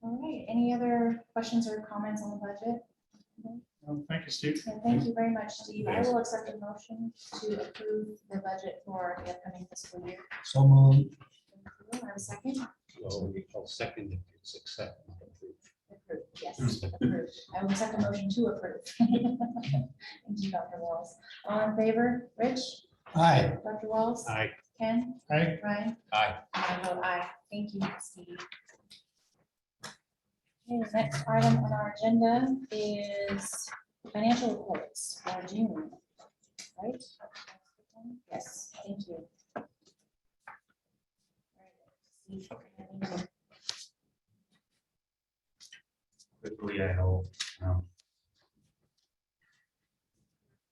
All right, any other questions or comments on the budget? Thank you, Steve. Yeah, thank you very much, Steve. I will accept a motion to approve the budget for the upcoming fiscal year. So moved. I have a second. So I'll second if it's accept, not approve. Approved, yes, approved. I will accept a motion to approve. Thank you, Dr. Walls. All in favor, Rich, Aye. Dr. Walls? Aye. Ken, Aye. Ryan? Aye. I vote aye. Thank you, Steve. Okay, the next item on our agenda is financial reports for June. Right? Yes, thank you. Quickly, I hope.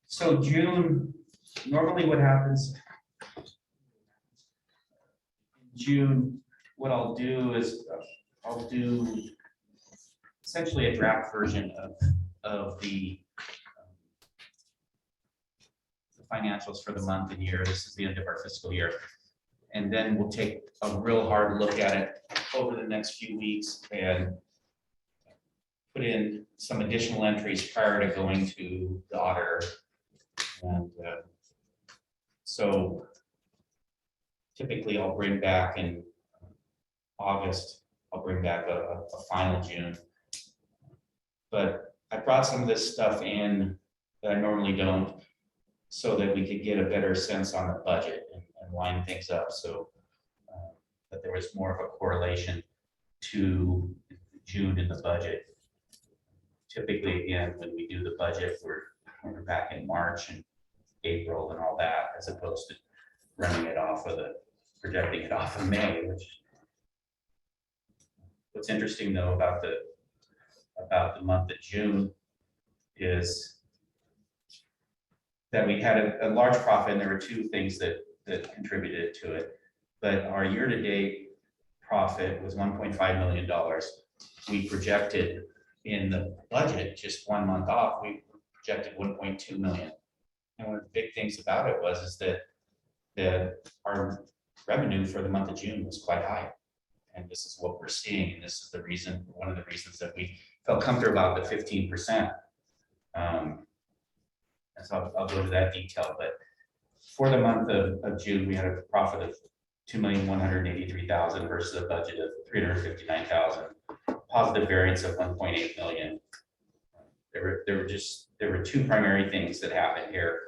So June, normally what happens in June, what I'll do is I'll do essentially a draft version of the financials for the month and year. This is the end of our fiscal year. And then we'll take a real hard look at it over the next few weeks and put in some additional entries prior to going to the auditor. And so typically I'll bring back in August, I'll bring back a final June. But I brought some of this stuff in that I normally don't, so that we could get a better sense on the budget and line things up. So that there was more of a correlation to June in the budget. Typically, again, when we do the budget, we're back in March and April and all that, as opposed to running it off of projecting it off of May, which. What's interesting though about the month of June is that we had a large profit, and there were two things that contributed to it. But our year-to-date profit was $1.5 million. We projected in the budget, just 1 month off, we projected 1.2 million. And one of the big things about it is that our revenue for the month of June was quite high. And this is what we're seeing. And this is the reason, one of the reasons that we felt comfortable about the 15%. And so I'll go into that detail, but for the month of June, we had a profit of $2,183,000 versus a budget of $359,000, positive variance of 1.8 million. There were two primary things that happened here.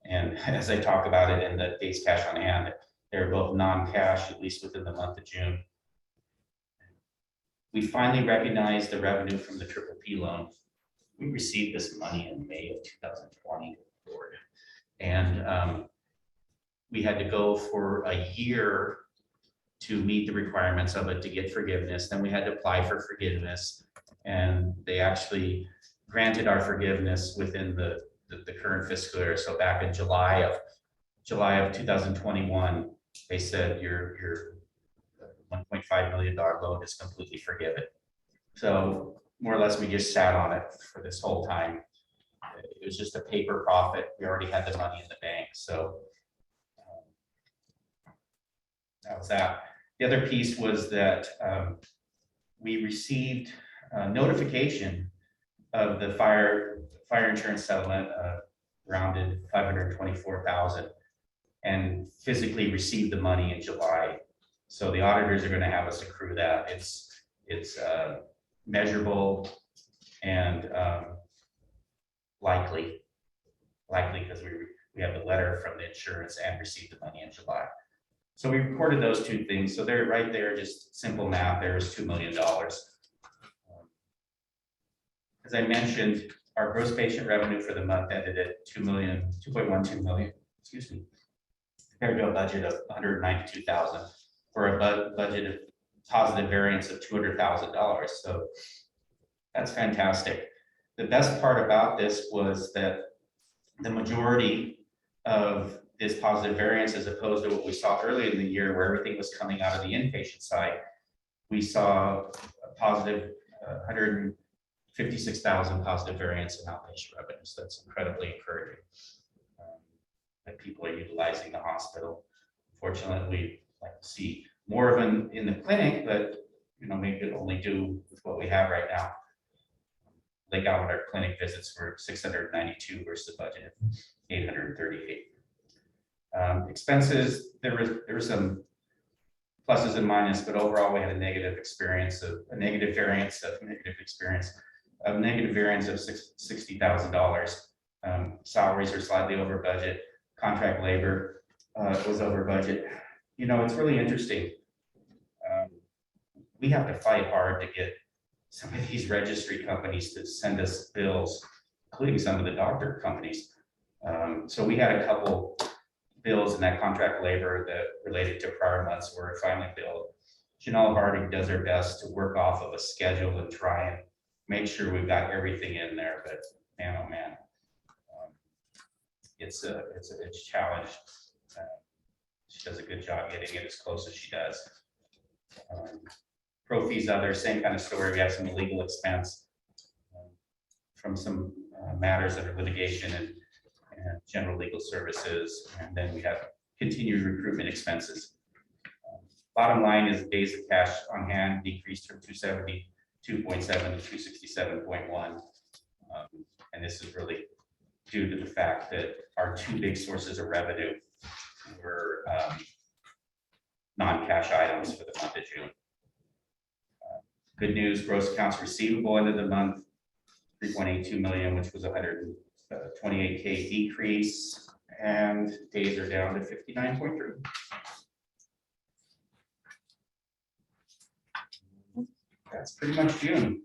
And as I talk about it in the days cash on hand, they're both non-cash, at least within the month of June. We finally recognized the revenue from the PPP loan. We received this money in May of 2020, and we had to go for a year to meet the requirements of it to get forgiveness. Then we had to apply for forgiveness, and they actually granted our forgiveness within the current fiscal year. So back in July of 2021, they said your $1.5 million loan is completely forgiven. So more or less, we just sat on it for this whole time. It was just a paper profit. We already had the money in the bank. So that was that. The other piece was that we received a notification of the fire insurance settlement, rounded 524,000, and physically received the money in July. So the auditors are going to have us accrue that. It's measurable and likely because we have the letter from the insurance and received the money in July. So we recorded those two things. So they're right there, just simple math. There's $2 million. As I mentioned, our gross patient revenue for the month ended at 2.12 million, compared to a budget of 192,000 for a budget of positive variance of $200,000. So that's fantastic. The best part about this was that the majority of this positive variance, as opposed to what we saw earlier in the year where everything was coming out of the inpatient side, we saw a positive 156,000 positive variance in outpatient revenues. That's incredibly encouraging. That people are utilizing the hospital. Fortunately, we like to see more of them in the clinic, but maybe it'll only do with what we have right now. Lake Alamo clinic visits were 692 versus the budget of 838. Expenses, there were some pluses and minuses, but overall we had a negative variance of $60,000. Salaries are slightly over budget. Contract labor was over budget. It's really interesting. We have to fight hard to get some of these registry companies to send us bills, including some of the doctor companies. So we had a couple bills in that contract labor that related to prior months were finally billed. Janelle Harding does her best to work off of a schedule and try and make sure we've got everything in there, but man, oh man. It's a challenge. She does a good job getting it as close as she does. Pro fees, other, same kind of story. We have some legal expense from some matters under litigation and general legal services. And then we have continued recruitment expenses. Bottom line is days of cash on hand decreased from 272.7 to 267.1. And this is really due to the fact that our two big sources of revenue were non-cash items for the month of June. Good news, gross accounts receivable end of the month, 3.82 million, which was 128K decrease, and days are down to 59.3. That's pretty much June.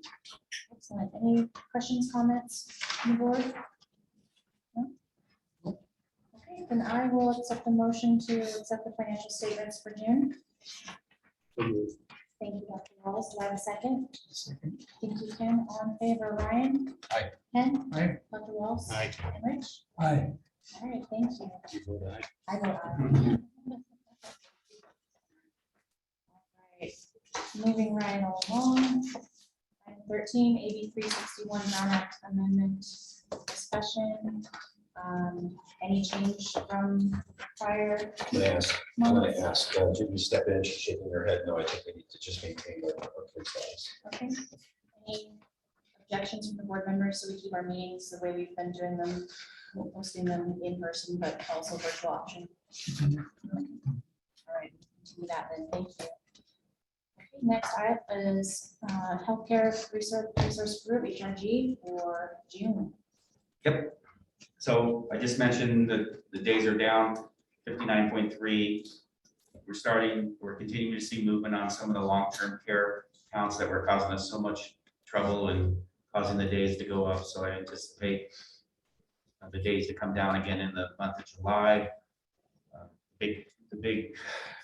Excellent. Any questions, comments from the board? No? Okay, then I will accept the motion to accept the financial statements for June. Thank you, Dr. Wallace. Do I have a second? Second. Thank you, Ken. All in favor, Ryan? Aye. Ken? Aye. Dr. Wallace? Aye. And Rich? Aye. All right, thank you. You vote aye. I vote aye. All right, moving right along. Item 13, AB 361 Brown Act Amendment discussion. Any change from prior? I'm gonna ask Judy to step in. She's shaking her head. No, I think we need to just maintain our current status. Okay. Any objections from the board members? So we keep our meetings the way we've been doing them, posting them in person, but also virtual option. All right, do that then. Thank you. Okay, next item is healthcare resource group HRG for June. Yep. So I just mentioned that the days are down 59.3. We're continuing to see movement on some of the long-term care accounts that were causing us so much trouble and causing the days to go up. So I anticipate the days to come down again in the month of July. The big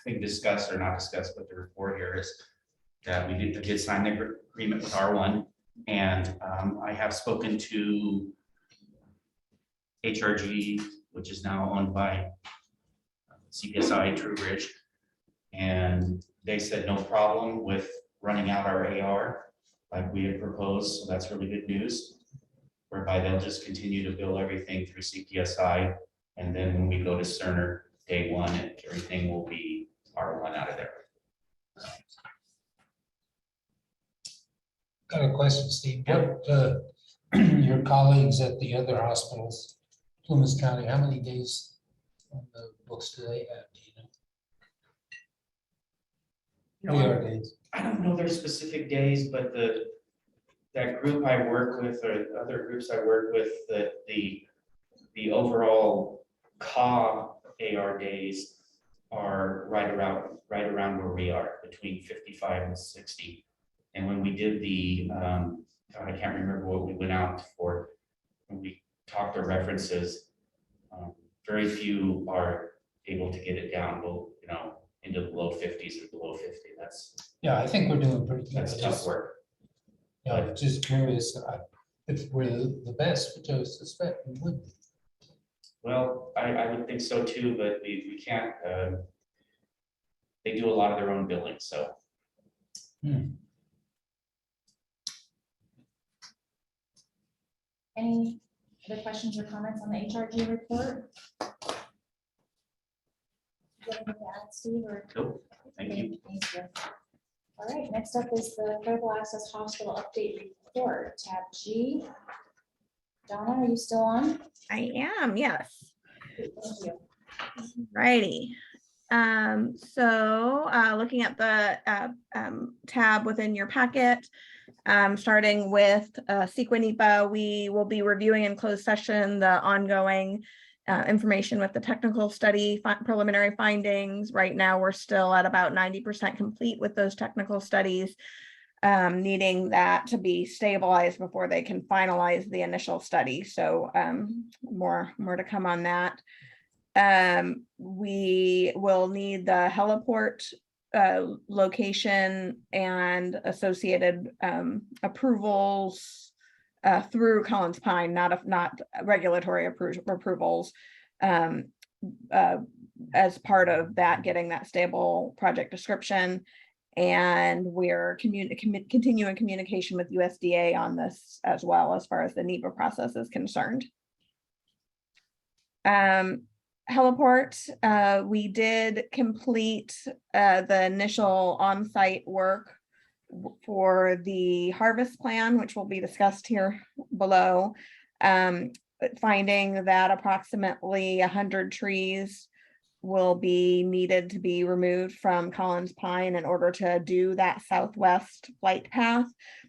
thing discussed or not discussed, but the report here is that we did sign the agreement with R1, and I have spoken to HRG, which is now owned by CPSI True Ridge, and they said no problem with running out our AR like we had proposed. So that's really good news, whereby they'll just continue to bill everything through CPSI, and then when we go to Cerner day one, everything will be R1 out of there. Got a question, Steve. What, your colleagues at the other hospitals, Plumas County, how many days on the books do they have? Do you know? AR days. I don't know their specific days, but that group I work with, or other groups I work with, the overall CAW AR days are right around where we are, between 55 and 60. And when we did the, I can't remember what we went out for, when we talked to references, very few are able to get it down, into the low 50s or below 50. Yeah, I think we're doing pretty good. That's tough work. Yeah, just curious, if we're the best, which I suspect we would be. Well, I would think so too, but we can't, they do a lot of their own billing, so. Any other questions or comments on the HRG report? Do you have anything to add, Steve, or? Nope, thank you. Thank you. All right, next up is the Critical Access Hospital Update Report, tab G. Donna, are you still on? I am, yes. Thank you. Righty. Looking at the tab within your packet, starting with CEQA-NEPA, we will be reviewing in closed session the ongoing information with the technical study preliminary findings. Right now, we're still at about 90% complete with those technical studies, needing that to be stabilized before they can finalize the initial study. So more to come on that. We will need the heliport location and associated approvals through Collins Pine, not regulatory approvals, as part of that, getting that stable project description. And we're continuing communication with USDA on this as well, as far as the NEPA process is concerned. Heliport, we did complete the initial on-site work for the harvest plan, which will be discussed here below, finding that approximately 100 trees will be needed to be removed from Collins Pine in order to do that southwest flight path.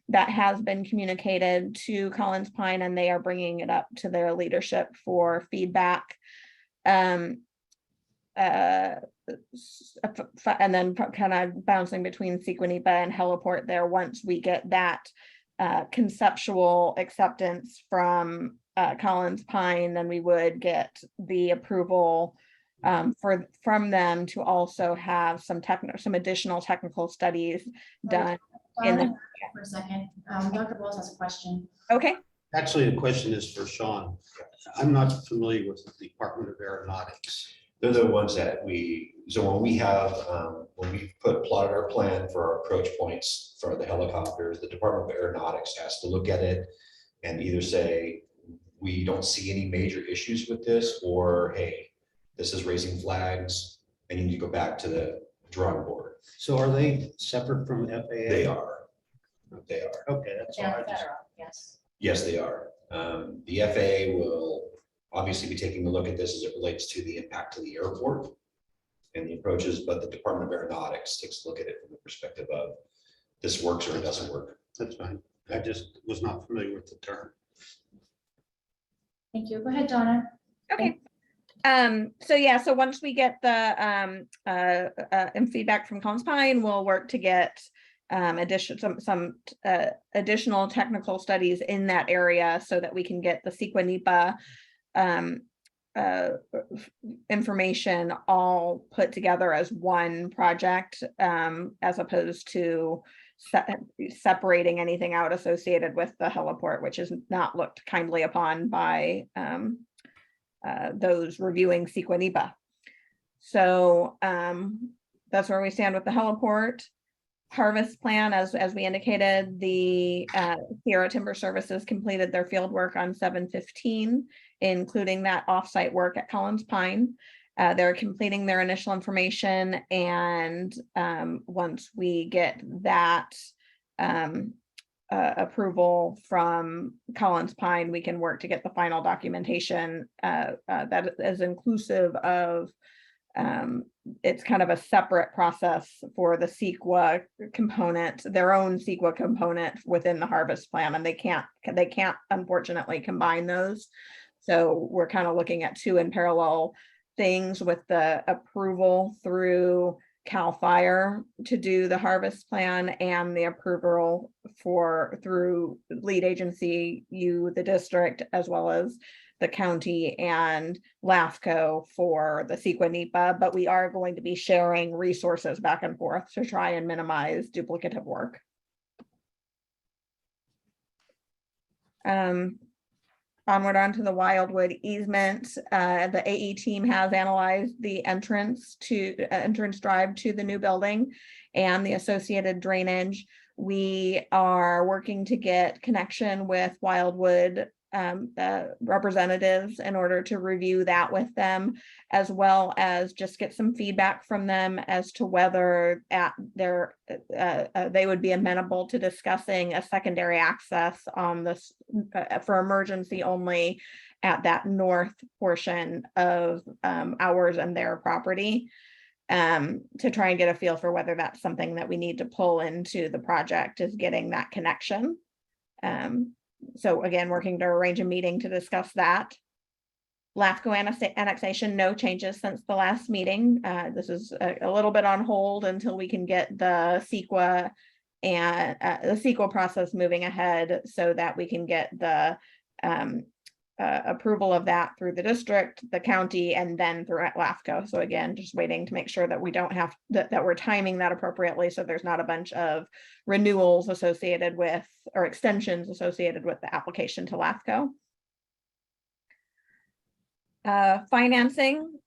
That has been communicated to Collins Pine, and they are bringing it up to their leadership for feedback. And then kind of bouncing between CEQA-NEPA and heliport there. Once we get that conceptual acceptance from Collins Pine, then we would get the approval from them to also have some additional technical studies done. For a second, Dr. Bowles has a question. Okay. Actually, the question is for Sean. I'm not familiar with the Department of Aeronautics. They're the ones that so when we plotted our plan for our approach points for the helicopters, the Department of Aeronautics has to look at it and either say, we don't see any major issues with this, or hey, this is raising flags, and you need to go back to the drawing board. So are they separate from FAA? They are. They are. Okay, that's all. They're federal, yes. Yes, they are. The FAA will obviously be taking a look at this as it relates to the impact to the airport and the approaches, but the Department of Aeronautics takes a look at it from the perspective of this works or it doesn't work. That's fine. I just was not familiar with the term. Thank you. Go ahead, Donna. Okay. So once we get the feedback from Collins Pine, we'll work to get some additional technical studies in that area so that we can get the CEQA-NEPA information all put together as one project, as opposed to separating anything out associated with the heliport, which is not looked kindly upon by those reviewing CEQA-NEPA. So that's where we stand with the heliport. Harvest plan, as we indicated, the Sierra Timber Services completed their field work on 7/15, including that offsite work at Collins Pine. They're completing their initial information, and once we get that approval from Collins Pine, we can work to get the final documentation that is inclusive of it's kind of a separate process for the CEQA component, their own CEQA component within the harvest plan, and they can't unfortunately combine those. So we're kind of looking at two in parallel things, with the approval through CAL FIRE to do the harvest plan and the approval through lead agency, the district, as well as the county and LAFCO for the CEQA NEPA, but we are going to be sharing resources back and forth to try and minimize duplicative work. Onward onto the Wildwood easement. The AE team has analyzed the entrance drive to the new building and the associated drainage. We are working to get connection with Wildwood representatives in order to review that with them, as well as just get some feedback from them as to whether they would be amenable to discussing a secondary access on this for emergency only at that north portion of ours and their property, to try and get a feel for whether that's something that we need to pull into the project, is getting that connection. So again, working to arrange a meeting to discuss that. LAFCO annexation, no changes since the last meeting. This is a little bit on hold until we can get the CEQA and the CEQA process moving ahead so that we can get the approval of that through the district, the county, and then through LAFCO. So again, just waiting to make sure that we don't have that we're timing that appropriately, so there's not a bunch of renewals associated with or extensions associated with the application to LAFCO. Financing,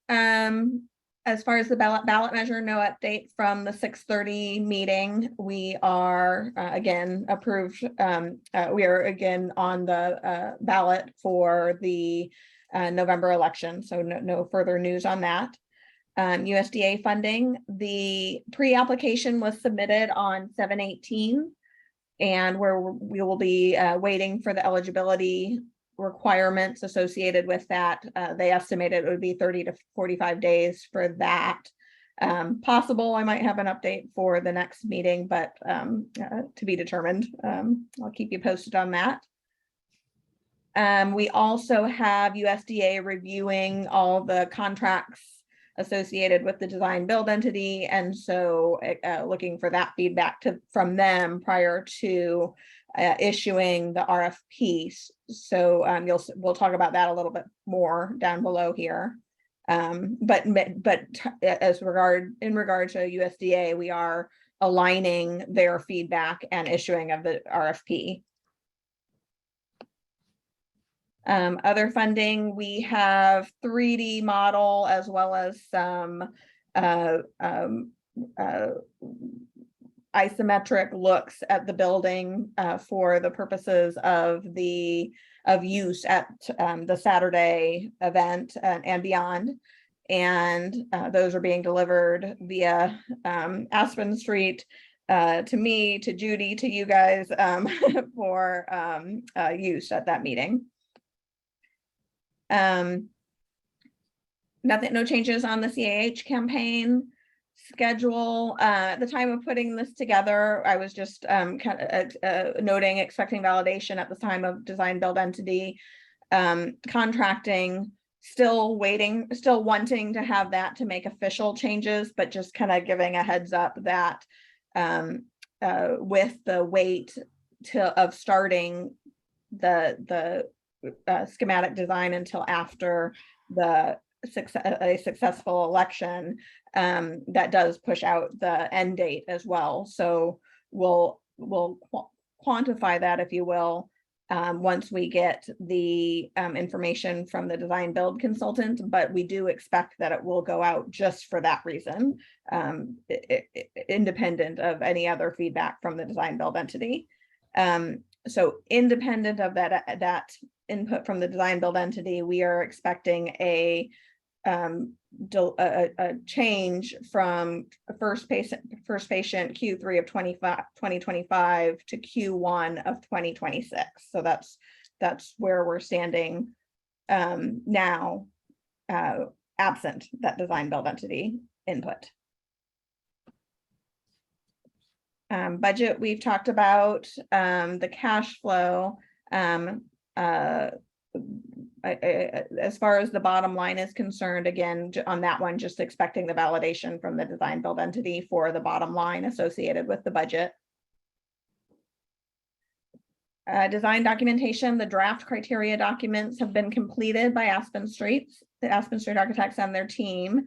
as far as the ballot measure, no update from the 6:30 meeting. We are again approved. We are again on the ballot for the November election, so no further news on that. USDA funding, the pre-application was submitted on 7/18, and we will be waiting for the eligibility requirements associated with that. They estimated it would be 30 to 45 days for that. Possible I might have an update for the next meeting, but to be determined. I'll keep you posted on that. We also have USDA reviewing all the contracts associated with the design build entity, and so looking for that feedback from them prior to issuing the RFPs. So we'll talk about that a little bit more down below here. But in regard to USDA, we are aligning their feedback and issuing of the RFP. Other funding, we have 3D model as well as some isometric looks at the building for the purposes of use at the Saturday event and beyond. And those are being delivered via Aspen Street to me, to Judy, to you guys for use at that meeting. No changes on the CAH campaign schedule. At the time of putting this together, I was just noting expecting validation at the time of design build entity. Contracting, still wanting to have that to make official changes, but just kind of giving a heads up that with the wait of starting the schematic design until after a successful election, that does push out the end date as well. So we'll quantify that, if you will, once we get the information from the design build consultant, but we do expect that it will go out just for that reason, independent of any other feedback from the design build entity. So independent of that input from the design build entity, we are expecting a change from first patient Q3 of 2025 to Q1 of 2026. So that's where we're standing now, absent that design build entity input. Budget, we've talked about the cash flow. As far as the bottom line is concerned, again, on that one, just expecting the validation from the design build entity for the bottom line associated with the budget. Design documentation, the draft criteria documents have been completed by Aspen Street Architects and their team.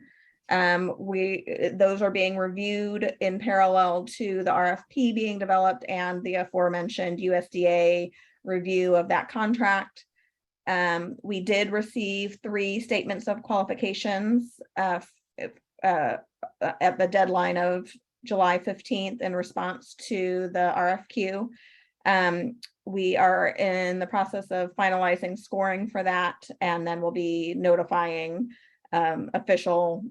Those are being reviewed in parallel to the RFP being developed and the aforementioned USDA review of that contract. We did receive 3 statements of qualifications at the deadline of July 15th in response to the RFQ. We are in the process of finalizing scoring for that, and then we'll be notifying official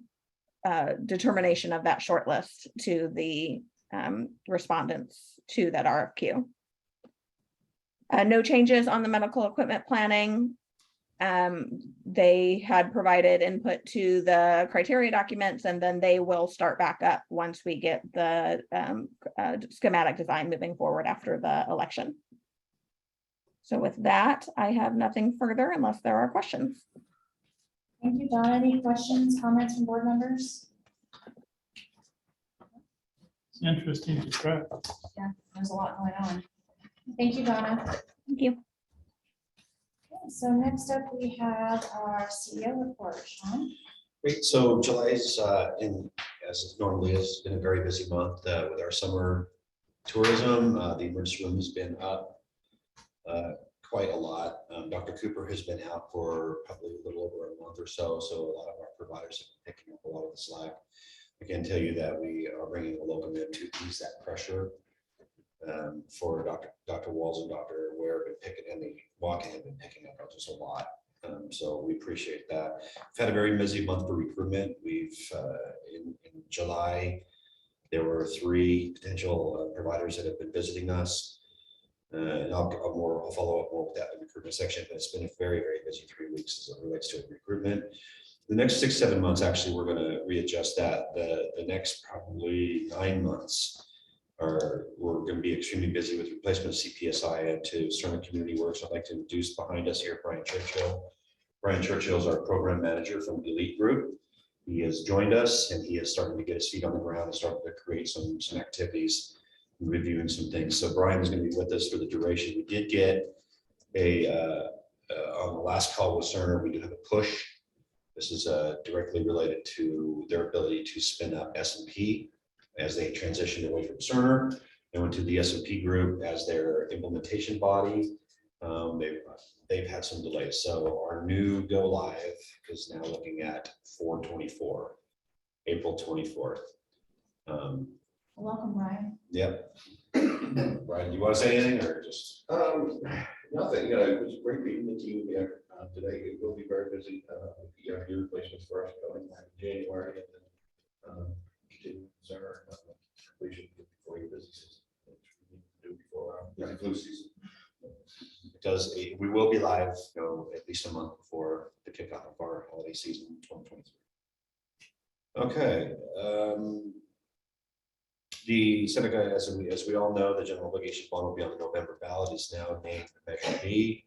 determination of that shortlist to the respondents to that RFQ. No changes on the medical equipment planning. They had provided input to the criteria documents, and then they will start back up once we get the schematic design moving forward after the election. So with that, I have nothing further unless there are questions. Thank you, Donna. Any questions, comments from board members? It's interesting to track. Yeah, there's a lot going on. Thank you, Donna. Thank you. Okay, so next up, we have our CEO report, Sean. Great, so July's as it normally is, been a very busy month with our summer tourism. The emergency room has been up quite a lot. Dr. Cooper has been out for probably a little over a month or so, so a lot of our providers have been picking up a lot of the slack. I can tell you that we are bringing a locum in to ease that pressure for Dr. Walls and Dr. Ware have been picking, and the walking have been picking up just a lot. So we appreciate that. We've had a very busy month for recruitment. We've in July, there were 3 potential providers that have been visiting us. And I'll follow up more with that in the recruitment section, but it's been a very, very busy 3 weeks as it relates to recruitment. The next 6-7 months, actually, we're going to readjust that. The next probably 9 months we're going to be extremely busy with replacement CPSI and to Cerner Community Works. I'd like to introduce behind us here Brian Churchill. Brian Churchill is our program manager from Elite Group. He has joined us and he is starting to get his feet on the ground and starting to create some activities, reviewing some things. So Brian is going to be with us for the duration. We did get on the last call with Cerner, we do have a push. This is directly related to their ability to spin up S&P as they transitioned away from Cerner. They went to the S&P group as their implementation body. They've had some delays. So our new go live is now looking at 4/24, April 24th. Welcome, Brian. Yep. Brian, you want to say anything or just? Nothing, it was great meeting the team here today. It will be very busy. ERP replacements for us going in January and then continue our completion before your businesses. Do before our flu season. We will be live, at least a month before the kickoff of our holiday season in 2023. Okay. The Seneca, as we all know, the general obligation bond will be on the November ballot, is now named Measure B.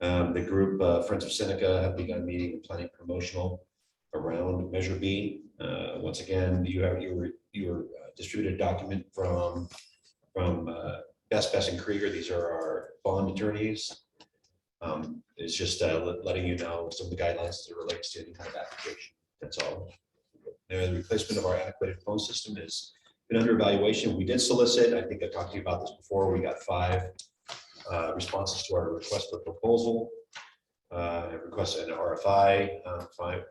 The group Friends of Seneca have begun meeting and planning promotional around Measure B. Once again, you have your distributed document from Best and Krieger. These are our bond attorneys. It's just letting you know some of the guidelines as it relates to any kind of application. That's all. The replacement of our antiquated phone system is been under evaluation. We did solicit, I think I talked to you about this before, we got 5 responses to our request for proposal. Requested an RFI, 5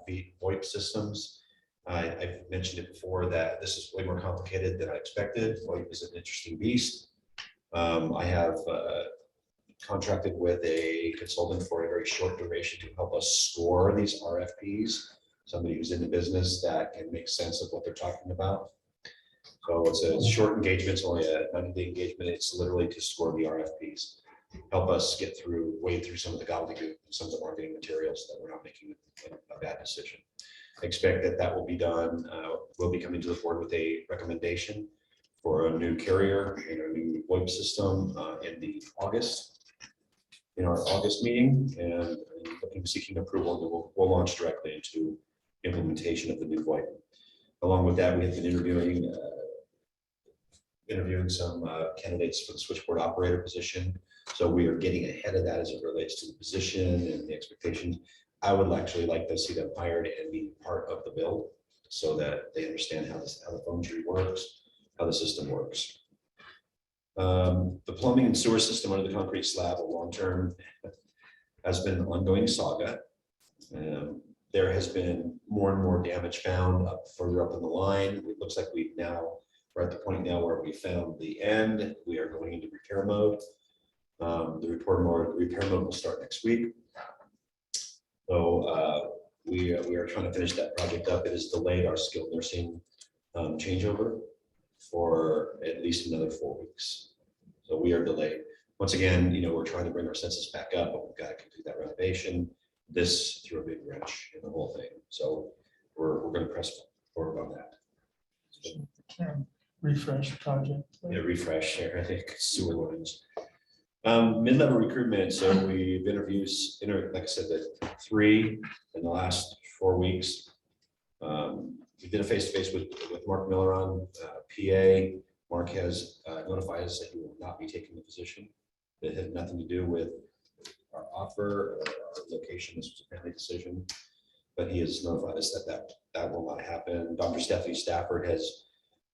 VoIP systems. I've mentioned it before that this is way more complicated than I expected. VoIP is an interesting beast. I have contracted with a consultant for a very short duration to help us score these RFPs. Somebody who's in the business that can make sense of what they're talking about. So it's a short engagement, it's only a 90-day engagement. It's literally to score the RFPs, help us wade through some of the gobbledygook, some of the marketing materials that we're not making a bad decision. I expect that will be done. We'll be coming to the board with a recommendation for a new carrier and a new VoIP system in our August meeting, and seeking approval, and we'll launch directly into implementation of the new VoIP. Along with that, we have been interviewing interviewing some candidates for the switchboard operator position. So we are getting ahead of that as it relates to the position and the expectations. I would actually like to see them hired and be part of the build so that they understand how the phone tree works, how the system works. The plumbing and sewer system under the concrete slab, a long-term, has been an ongoing saga. There has been more and more damage found further up in the line. It looks like we're at the point now where we found the end. We are going into repair mode. The repair mode will start next week. So we are trying to finish that project up. It has delayed our skilled nursing changeover for at least another 4 weeks. So we are delayed. Once again, we're trying to bring our census back up, but we've got to complete that renovation. This threw a big wrench in the whole thing. So we're going to press forward on that. Refresh project. Yeah, refresh, I think, sewer lines. Mid-level recruitment. So we've like I said, the 3 in the last 4 weeks. We did a face-to-face with Mark Miller PA. Mark has notified us that he will not be taking the position. It had nothing to do with our offer or our location. This was a family decision, but he has notified us that will not happen. Dr. Stephanie Stafford has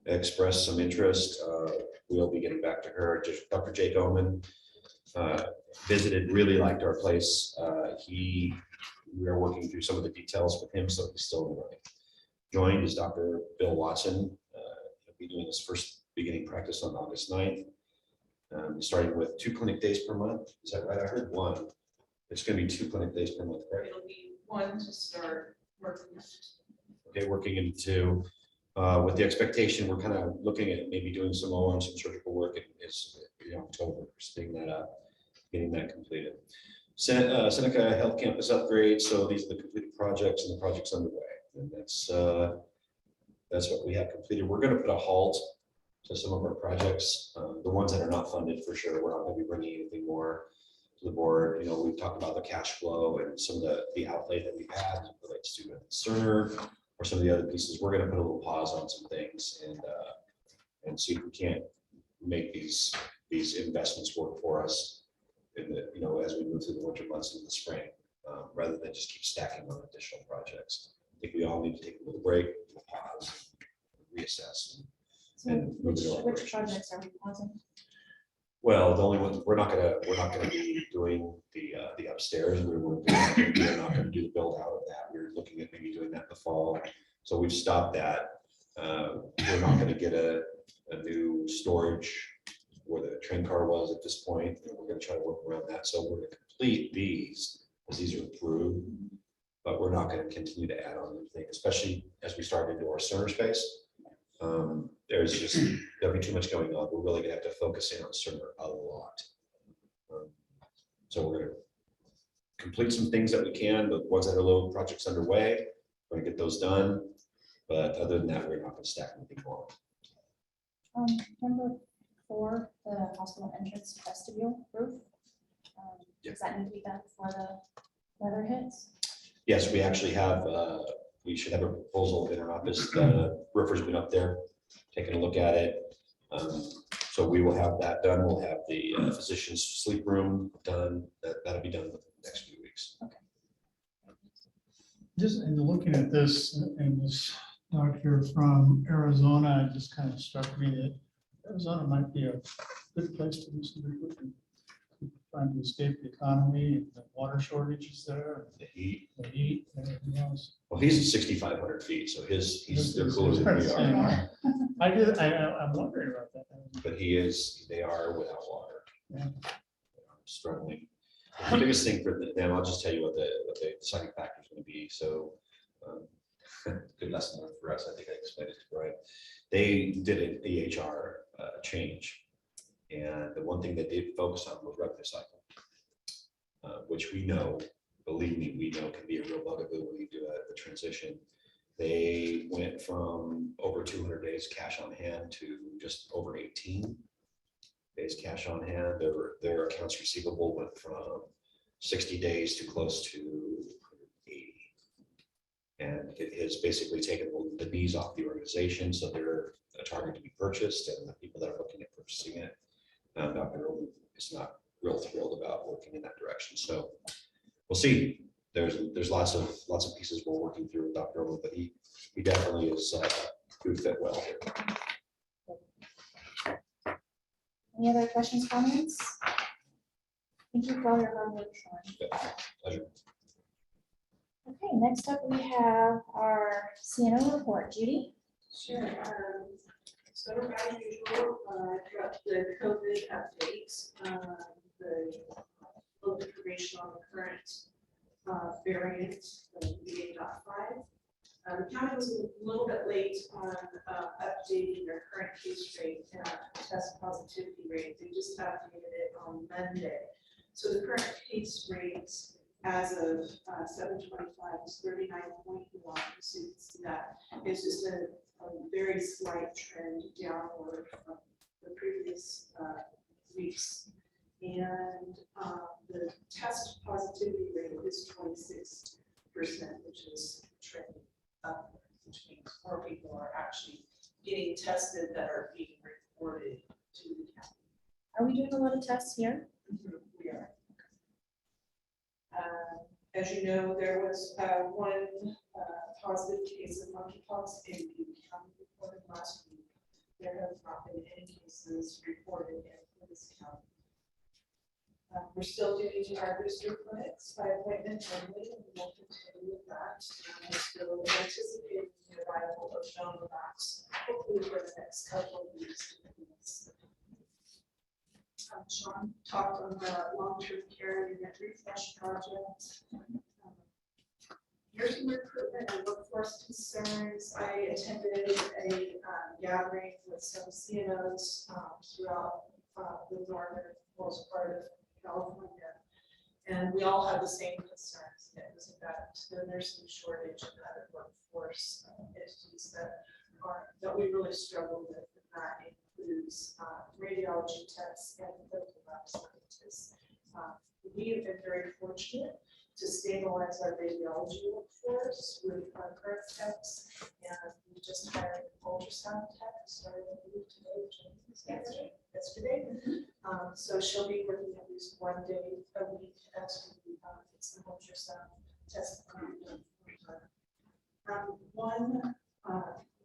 expressed some interest. We'll be getting back to her. Dr. Jake Oman visited, really liked our place. We are working through some of the details with him, so he's still in the running. Joined is Dr. Bill Watson. He'll be doing his first beginning practice on August 9th. Starting with 2 clinic days per month. Is that right? I heard 1. It's going to be 2 clinic days per month, right? It'll be 1 to start working. Okay, working into with the expectation, we're kind of looking at maybe doing some OR and some surgical work in October, setting that up, getting that completed. Seneca Health Campus upgrade. So these are the completed projects and the projects underway, and that's what we have completed. We're going to put a halt to some of our projects, the ones that are not funded for sure. We're not going to be bringing anything more to the board. We've talked about the cash flow and some of the outlay that we've had as it relates to Cerner or some of the other pieces. We're going to put a little pause on some things and see if we can't make these investments work for us in the, as we move through the winter months into the spring, rather than just keep stacking on additional projects. I think we all need to take a little break, a pause, reassess. So which projects are we pausing? Well, the only ones we're not gonna be doing the upstairs. We are not gonna do the build out of that. We're looking at maybe doing that in the fall. So we've stopped that. We're not gonna get a new storage where the train car was at this point. We're gonna try to work around that. So we're gonna complete these as these are approved, but we're not gonna continue to add on anything, especially as we start into our Cerner space. There'll be too much going on. We're really gonna have to focus in on Cerner a lot. So we're gonna complete some things that we can, the ones that are low projects underway, we're gonna get those done. But other than that, we're not gonna stack anything more. Number 4, the hospital entrance vestibule roof. Does that need to be done before the weather hits? Yes, we actually have, we should have a proposal in our office. The roofer's been up there, taking a look at it. So we will have that done. We'll have the physician's sleep room done. That'll be done within the next few weeks. Just in looking at this, and this doctor from Arizona, it just kind of struck me that Arizona might be a good place to do some recruitment. Trying to escape the economy and the water shortages there, The heat. and everything else. Well, he's at 6,500 feet, so they're cooler than we are. I'm wondering about that. But they are without water. Yeah. Struggling. The biggest thing for them, I'll just tell you what the deciding factor is going to be. So good lesson learned for us. I think I explained it to Brian. They did an EHR change. And the one thing they did focus on was revenue cycle, which we know, believe me, we know can be a real bugaboo when you do a transition. They went from over 200 days cash on hand to just over 18 days cash on hand. Their accounts receivable went from 60 days to close to 80. And it has basically taken the knees off the organization. So they're targeted to be purchased and the people that are looking at purchasing it. Dr. Earl is not real thrilled about working in that direction. So we'll see. There's lots of pieces we're working through with Dr. Earl, but he definitely is would fit well here. Any other questions, comments? Thank you for all your hard work, Sean. Pleasure. Okay, next up we have our CNO report. Judy? Sure. So as usual, throughout the COVID updates, the little information on the current variant, the BA.5. The county was a little bit late on updating their current case rate and test positivity rate. They just updated it on Monday. So the current case rate as of 7/25 is 39.1. So you can see that it's just a very slight trend downward from the previous weeks. And the test positivity rate is 26%, which is trending upward, which means more people are actually getting tested that are being reported to the county. Are we doing a lot of tests here? We are. As you know, there was one positive case of monkeypox in Butte County reported last week. There have not been any cases reported in this county. We're still doing our booster clinics by appointment only, and we'll continue with that. We're still anticipating the arrival of Novavax, hopefully for the next couple of weeks. Sean talked on the long-term care unit refresh project. Nursing recruitment and workforce concerns. I attended a gathering with some CNOs throughout the northernmost part of California, and we all have the same concerns. It was about the nursing shortage and other workforce issues that we really struggle with. And that includes radiology techs and clinical lab scientists. We have been very fortunate to stabilize our radiology workforce with our current techs, and we just hired an ultrasound tech, started yesterday. So she'll be working at least 1 day a week as we it's an ultrasound test. One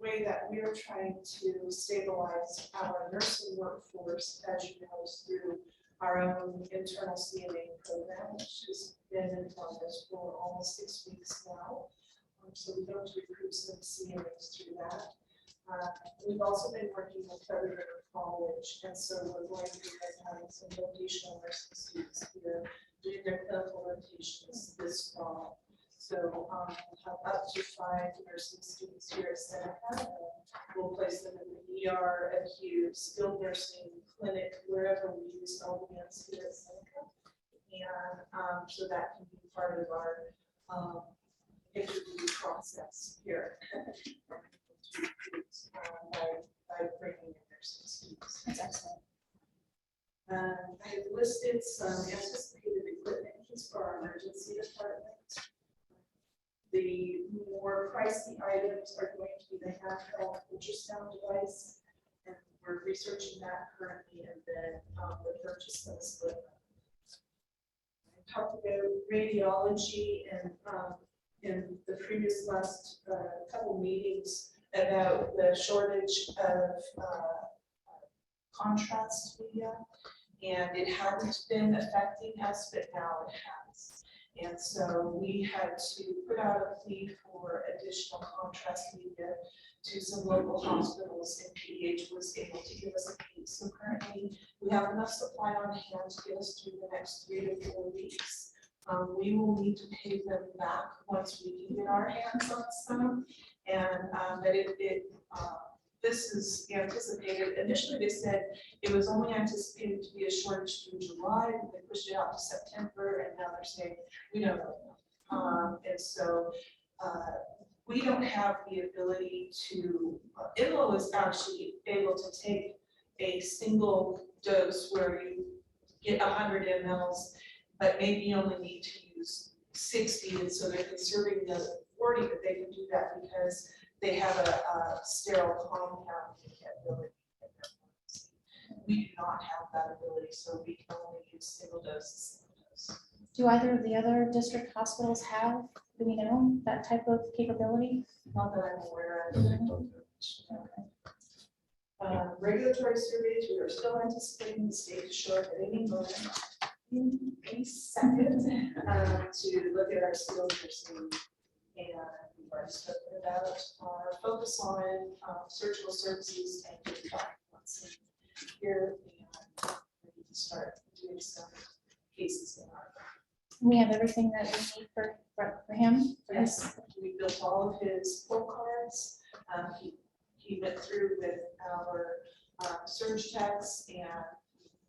way that we're trying to stabilize our nursing workforce, as you know, is through our own internal CNA program, which has been in progress for almost 6 weeks now. So we don't recruit some CNAs through that. We've also been working with Feather River College, and so we're going to be having some vocational nursing students here doing their clinical rotations this fall. So we'll have up to 5 nursing students here at Seneca. We'll place them in the ER, acute, skilled nursing clinic, wherever we use LVNs here at Seneca. And so that can be part of our interview process here. By bringing in nursing students. That's excellent. I have listed some anticipated equipment needs for our emergency department. The more pricey items are going to be the handheld ultrasound device, and we're researching that currently, and then the purchase of this equipment. I talked about radiology and in the previous last couple meetings about the shortage of contrast media, and it hadn't been affecting us, but now it has. And so we had to put out a plea for additional contrast media to some local hospitals, and PDH was able to give us a plea. So currently we have enough supply on hand to get us through the next 3 to 4 weeks. We will need to pay them back once we can get our hands on some. And this is anticipated. Initially, they said it was only anticipated to be a shortage through July, and they pushed it out to September, and now they're saying we don't know. And so we don't have the ability to. ILO is actually able to take a single dose where you get 100 mLs, but maybe you only need to use 60, and so they're conserving the 40, but they can do that because they have a sterile compound capability. in their pharmacy. We do not have that ability, so we can only use single dose. Do either of the other district hospitals have, do we know, that type of capability? Not that I'm aware of. Okay. Regulatory surveys, we are still anticipating the state to show up at any moment, any second, to look at our skills nursing. And we've already spoken about our focus on surgical services and documents here, and we need to start doing some cases in our. We have everything that we need for him? Yes, we built all of his pull cards. He went through with our surge techs and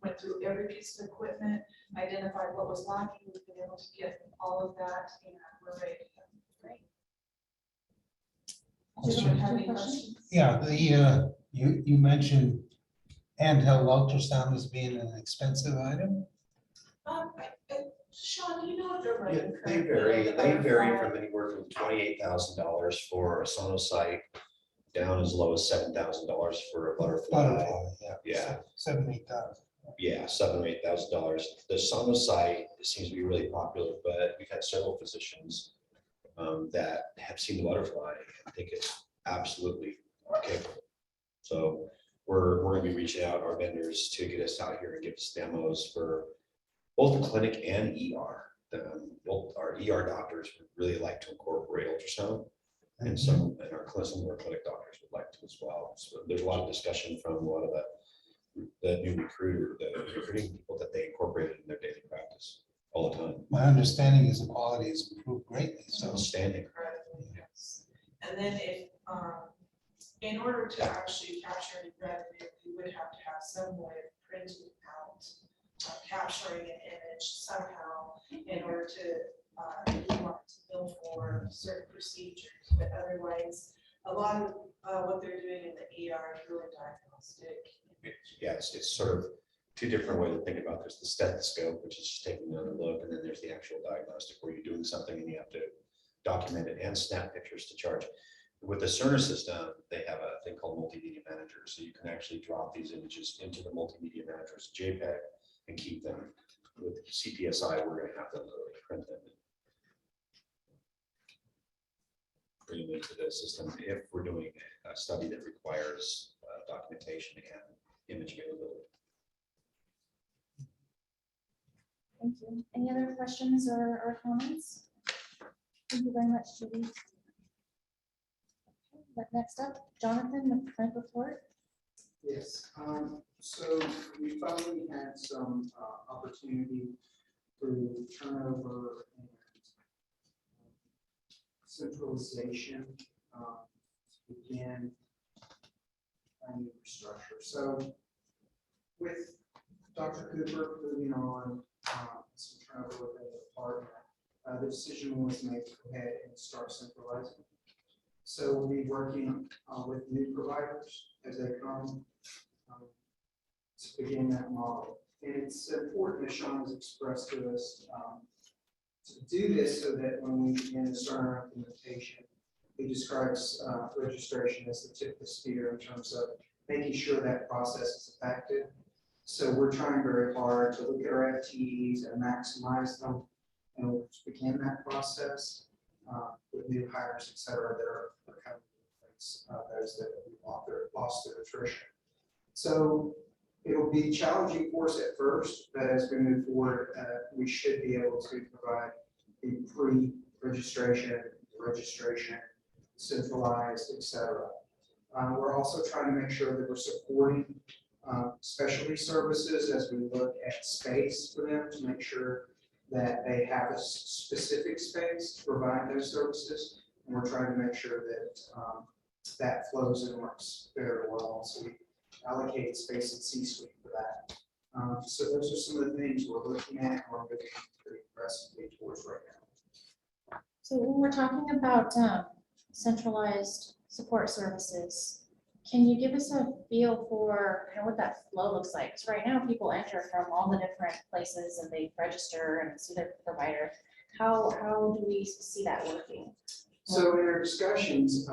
went through every piece of equipment, identified what was lacking. We've been able to get all of that, and we're ready to go. Great. Do you have any questions? Yeah, you mentioned handheld ultrasound as being an expensive item. Sean, do you know if they're Yeah, running? they vary from anywhere from $28,000 for a Sonosite down as low as $7,000 for a butterfly. Yeah. 7,000-8,000. Yeah, $7,000 or $8,000. The Sonosite seems to be really popular, but we've had several physicians that have seen the butterfly and think it's absolutely capable. So we're going to be reaching out our vendors to get us out here and give us demos for both the clinic and ER. Both our ER doctors would really like to incorporate ultrasound, and some of our clinic doctors would like to as well. So there's a lot of discussion from a lot of the new recruiting people that they incorporated in their daily practice all the time. My understanding is the quality has improved greatly, so. Outstanding. Yes. And then if, in order to actually capture any revenue, we would have to have some way of printing out, capturing an image somehow in order to bill for certain procedures. But otherwise, a lot of what they're doing in the ER is really diagnostic. Yeah, it's sort of two different ways to think about this. The stethoscope, which is just taking another look, and then there's the actual diagnostic where you're doing something and you have to document it and snap pictures to charge. With the Cerner system, they have a thing called multimedia manager. So you can actually drop these images into the multimedia manager's JPEG and keep them. With CPSI, we're going to have to literally print them and bring them into the system if we're doing a study that requires documentation and image availability. Thank you. Any other questions or comments? Thank you very much, Judy. But next up, Jonathan, the clinic report. Yes, so we finally had some opportunity through turnover and centralization to begin a new structure. So with Dr. Cooper moving on, some turnover within the department, the decision was made to go ahead and start centralizing. So we'll be working with new providers as they come to begin that model. And it's important, as Sean has expressed to us, to do this so that when we begin to start our implementation, he describes registration as the tip of the spear in terms of making sure that process is effective. So we're trying very hard to look at our FTEs and maximize them and we'll begin that process with new hires, et cetera, that are coming in place, those that we lost through attrition. So it'll be challenging for us at first, but as we move forward, we should be able to provide the pre-registration, registration, centralized, et cetera. We're also trying to make sure that we're supporting specialty services as we look at space for them to make sure that they have a specific space to provide those services. And we're trying to make sure that that flows and works very well. So we allocate space in C-suite for that. So those are some of the things we're looking at and we're moving pretty aggressively towards right now. So when we're talking about centralized support services, can you give us a feel for kind of what that flow looks like? Because right now people enter from all the different places and they register and see their provider. How do we see that working? So in our discussions,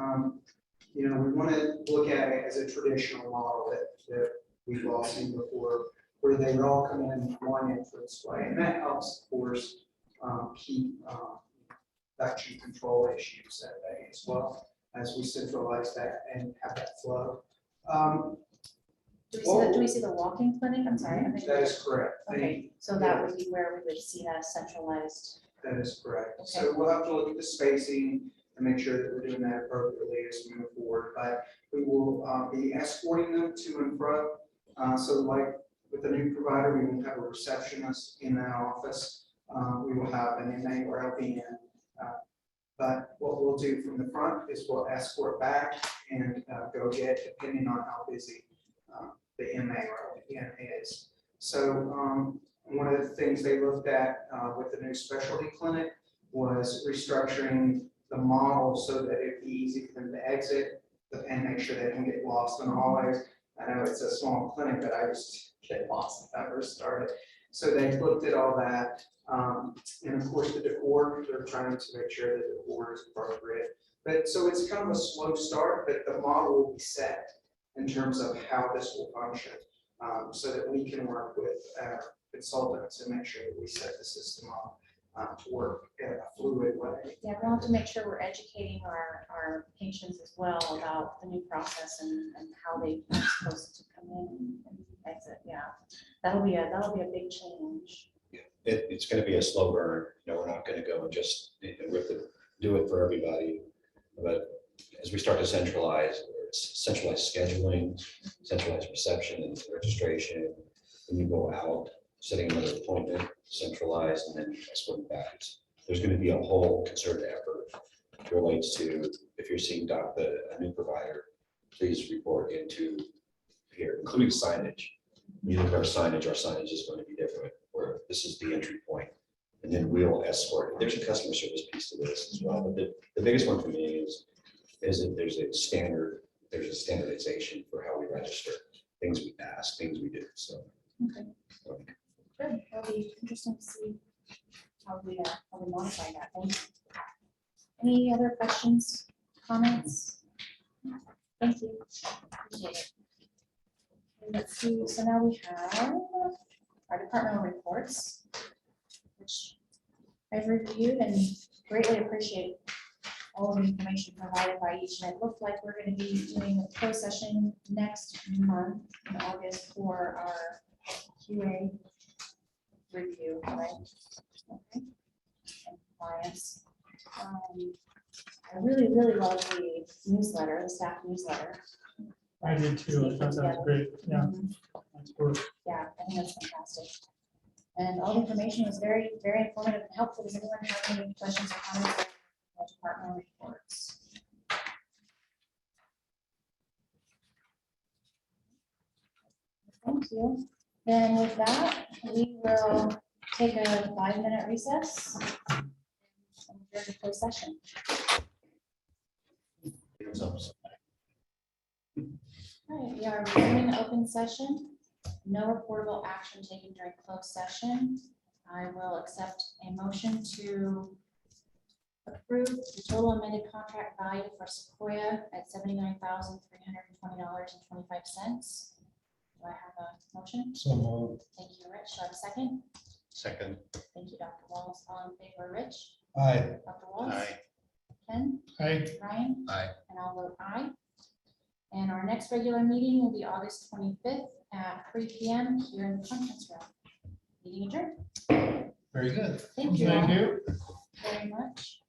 You know, we want to look at it as a traditional model that we've all seen before, where they would all come in one entrance way, and that helps, of course, keep infection control issues at bay as well, as we centralize that and have that flow. Do we see the walk-in clinic? I'm sorry. I think- That is correct. Okay, so that would be where we would see that centralized. That is correct. Okay. So we'll have to look at the spacing and make sure that we're doing that appropriately as we move forward. But we will be escorting them to and from. So like with the new provider, we will have a receptionist in that office. We will have an MA or LPN. But what we'll do from the front is we'll escort back and go get, depending on how busy the MA or LPN is. So one of the things they looked at with the new specialty clinic was restructuring the model so that it'd be easy for them to exit and make sure they don't get lost in the hallways. I know it's a small clinic, but I just get lost if I first started. So they looked at all that. And of course, the decor, they're trying to make sure that the decor is appropriate. But so it's kind of a slow start, but the model will be set in terms of how this will function so that we can work with our consultants and make sure that we set the system up to work in a fluid way. Yeah, we'll have to make sure we're educating our patients as well about the new process and how they are supposed to come in and exit. Yeah, that'll be a big change. It's gonna be a slow burn, you know, we're not gonna go and just do it for everybody. But as we start to centralize scheduling, centralized reception and registration, when you go out, setting another appointment, centralized, and then escorting back. There's gonna be a whole concerted effort relates to, if you're seeing a new provider, please report into here, including signage. When you look at our signage is going to be different, where this is the entry point, and then we'll escort. There's a customer service piece to this as well, but the biggest one for me is that there's a standardization for how we register, things we ask, things we do, so. Okay. Good. It'll be interesting to see how we modify that. Thank you. Any other questions, comments? Thank you. Appreciate it. Let's see, so now we have our departmental reports, which I've reviewed and greatly appreciate all of the information provided by each. And it looked like we're going to be doing a closed session next month in August for our QA review, right? Okay. And compliance. I really love the newsletter, the staff newsletter. I did too. I thought that was great. Yeah. That's work. Yeah, I think that's fantastic. And all the information was very informative and helpful. Does anyone have any questions or comments on the departmental reports? Thank you. Then with that, we will take a 5-minute recess. And adjourn to closed session. All right, we are resuming open session. No reportable action taken during closed session. I will accept a motion to approve the total amended contract value for Sequoia at $79,320.25. Do I have a motion? So moved. Thank you, Rich. Do I have a second? Second. Thank you, Dr. Wallace. All in favor, Rich? Aye. Dr. Wallace? Aye. Ken? Aye. Ryan? Aye. And I'll vote aye. And our next regular meeting will be August 25th at 3 p.m. here in the conference room. Meeting adjourned. Very good. Thank you Thank all you. very much.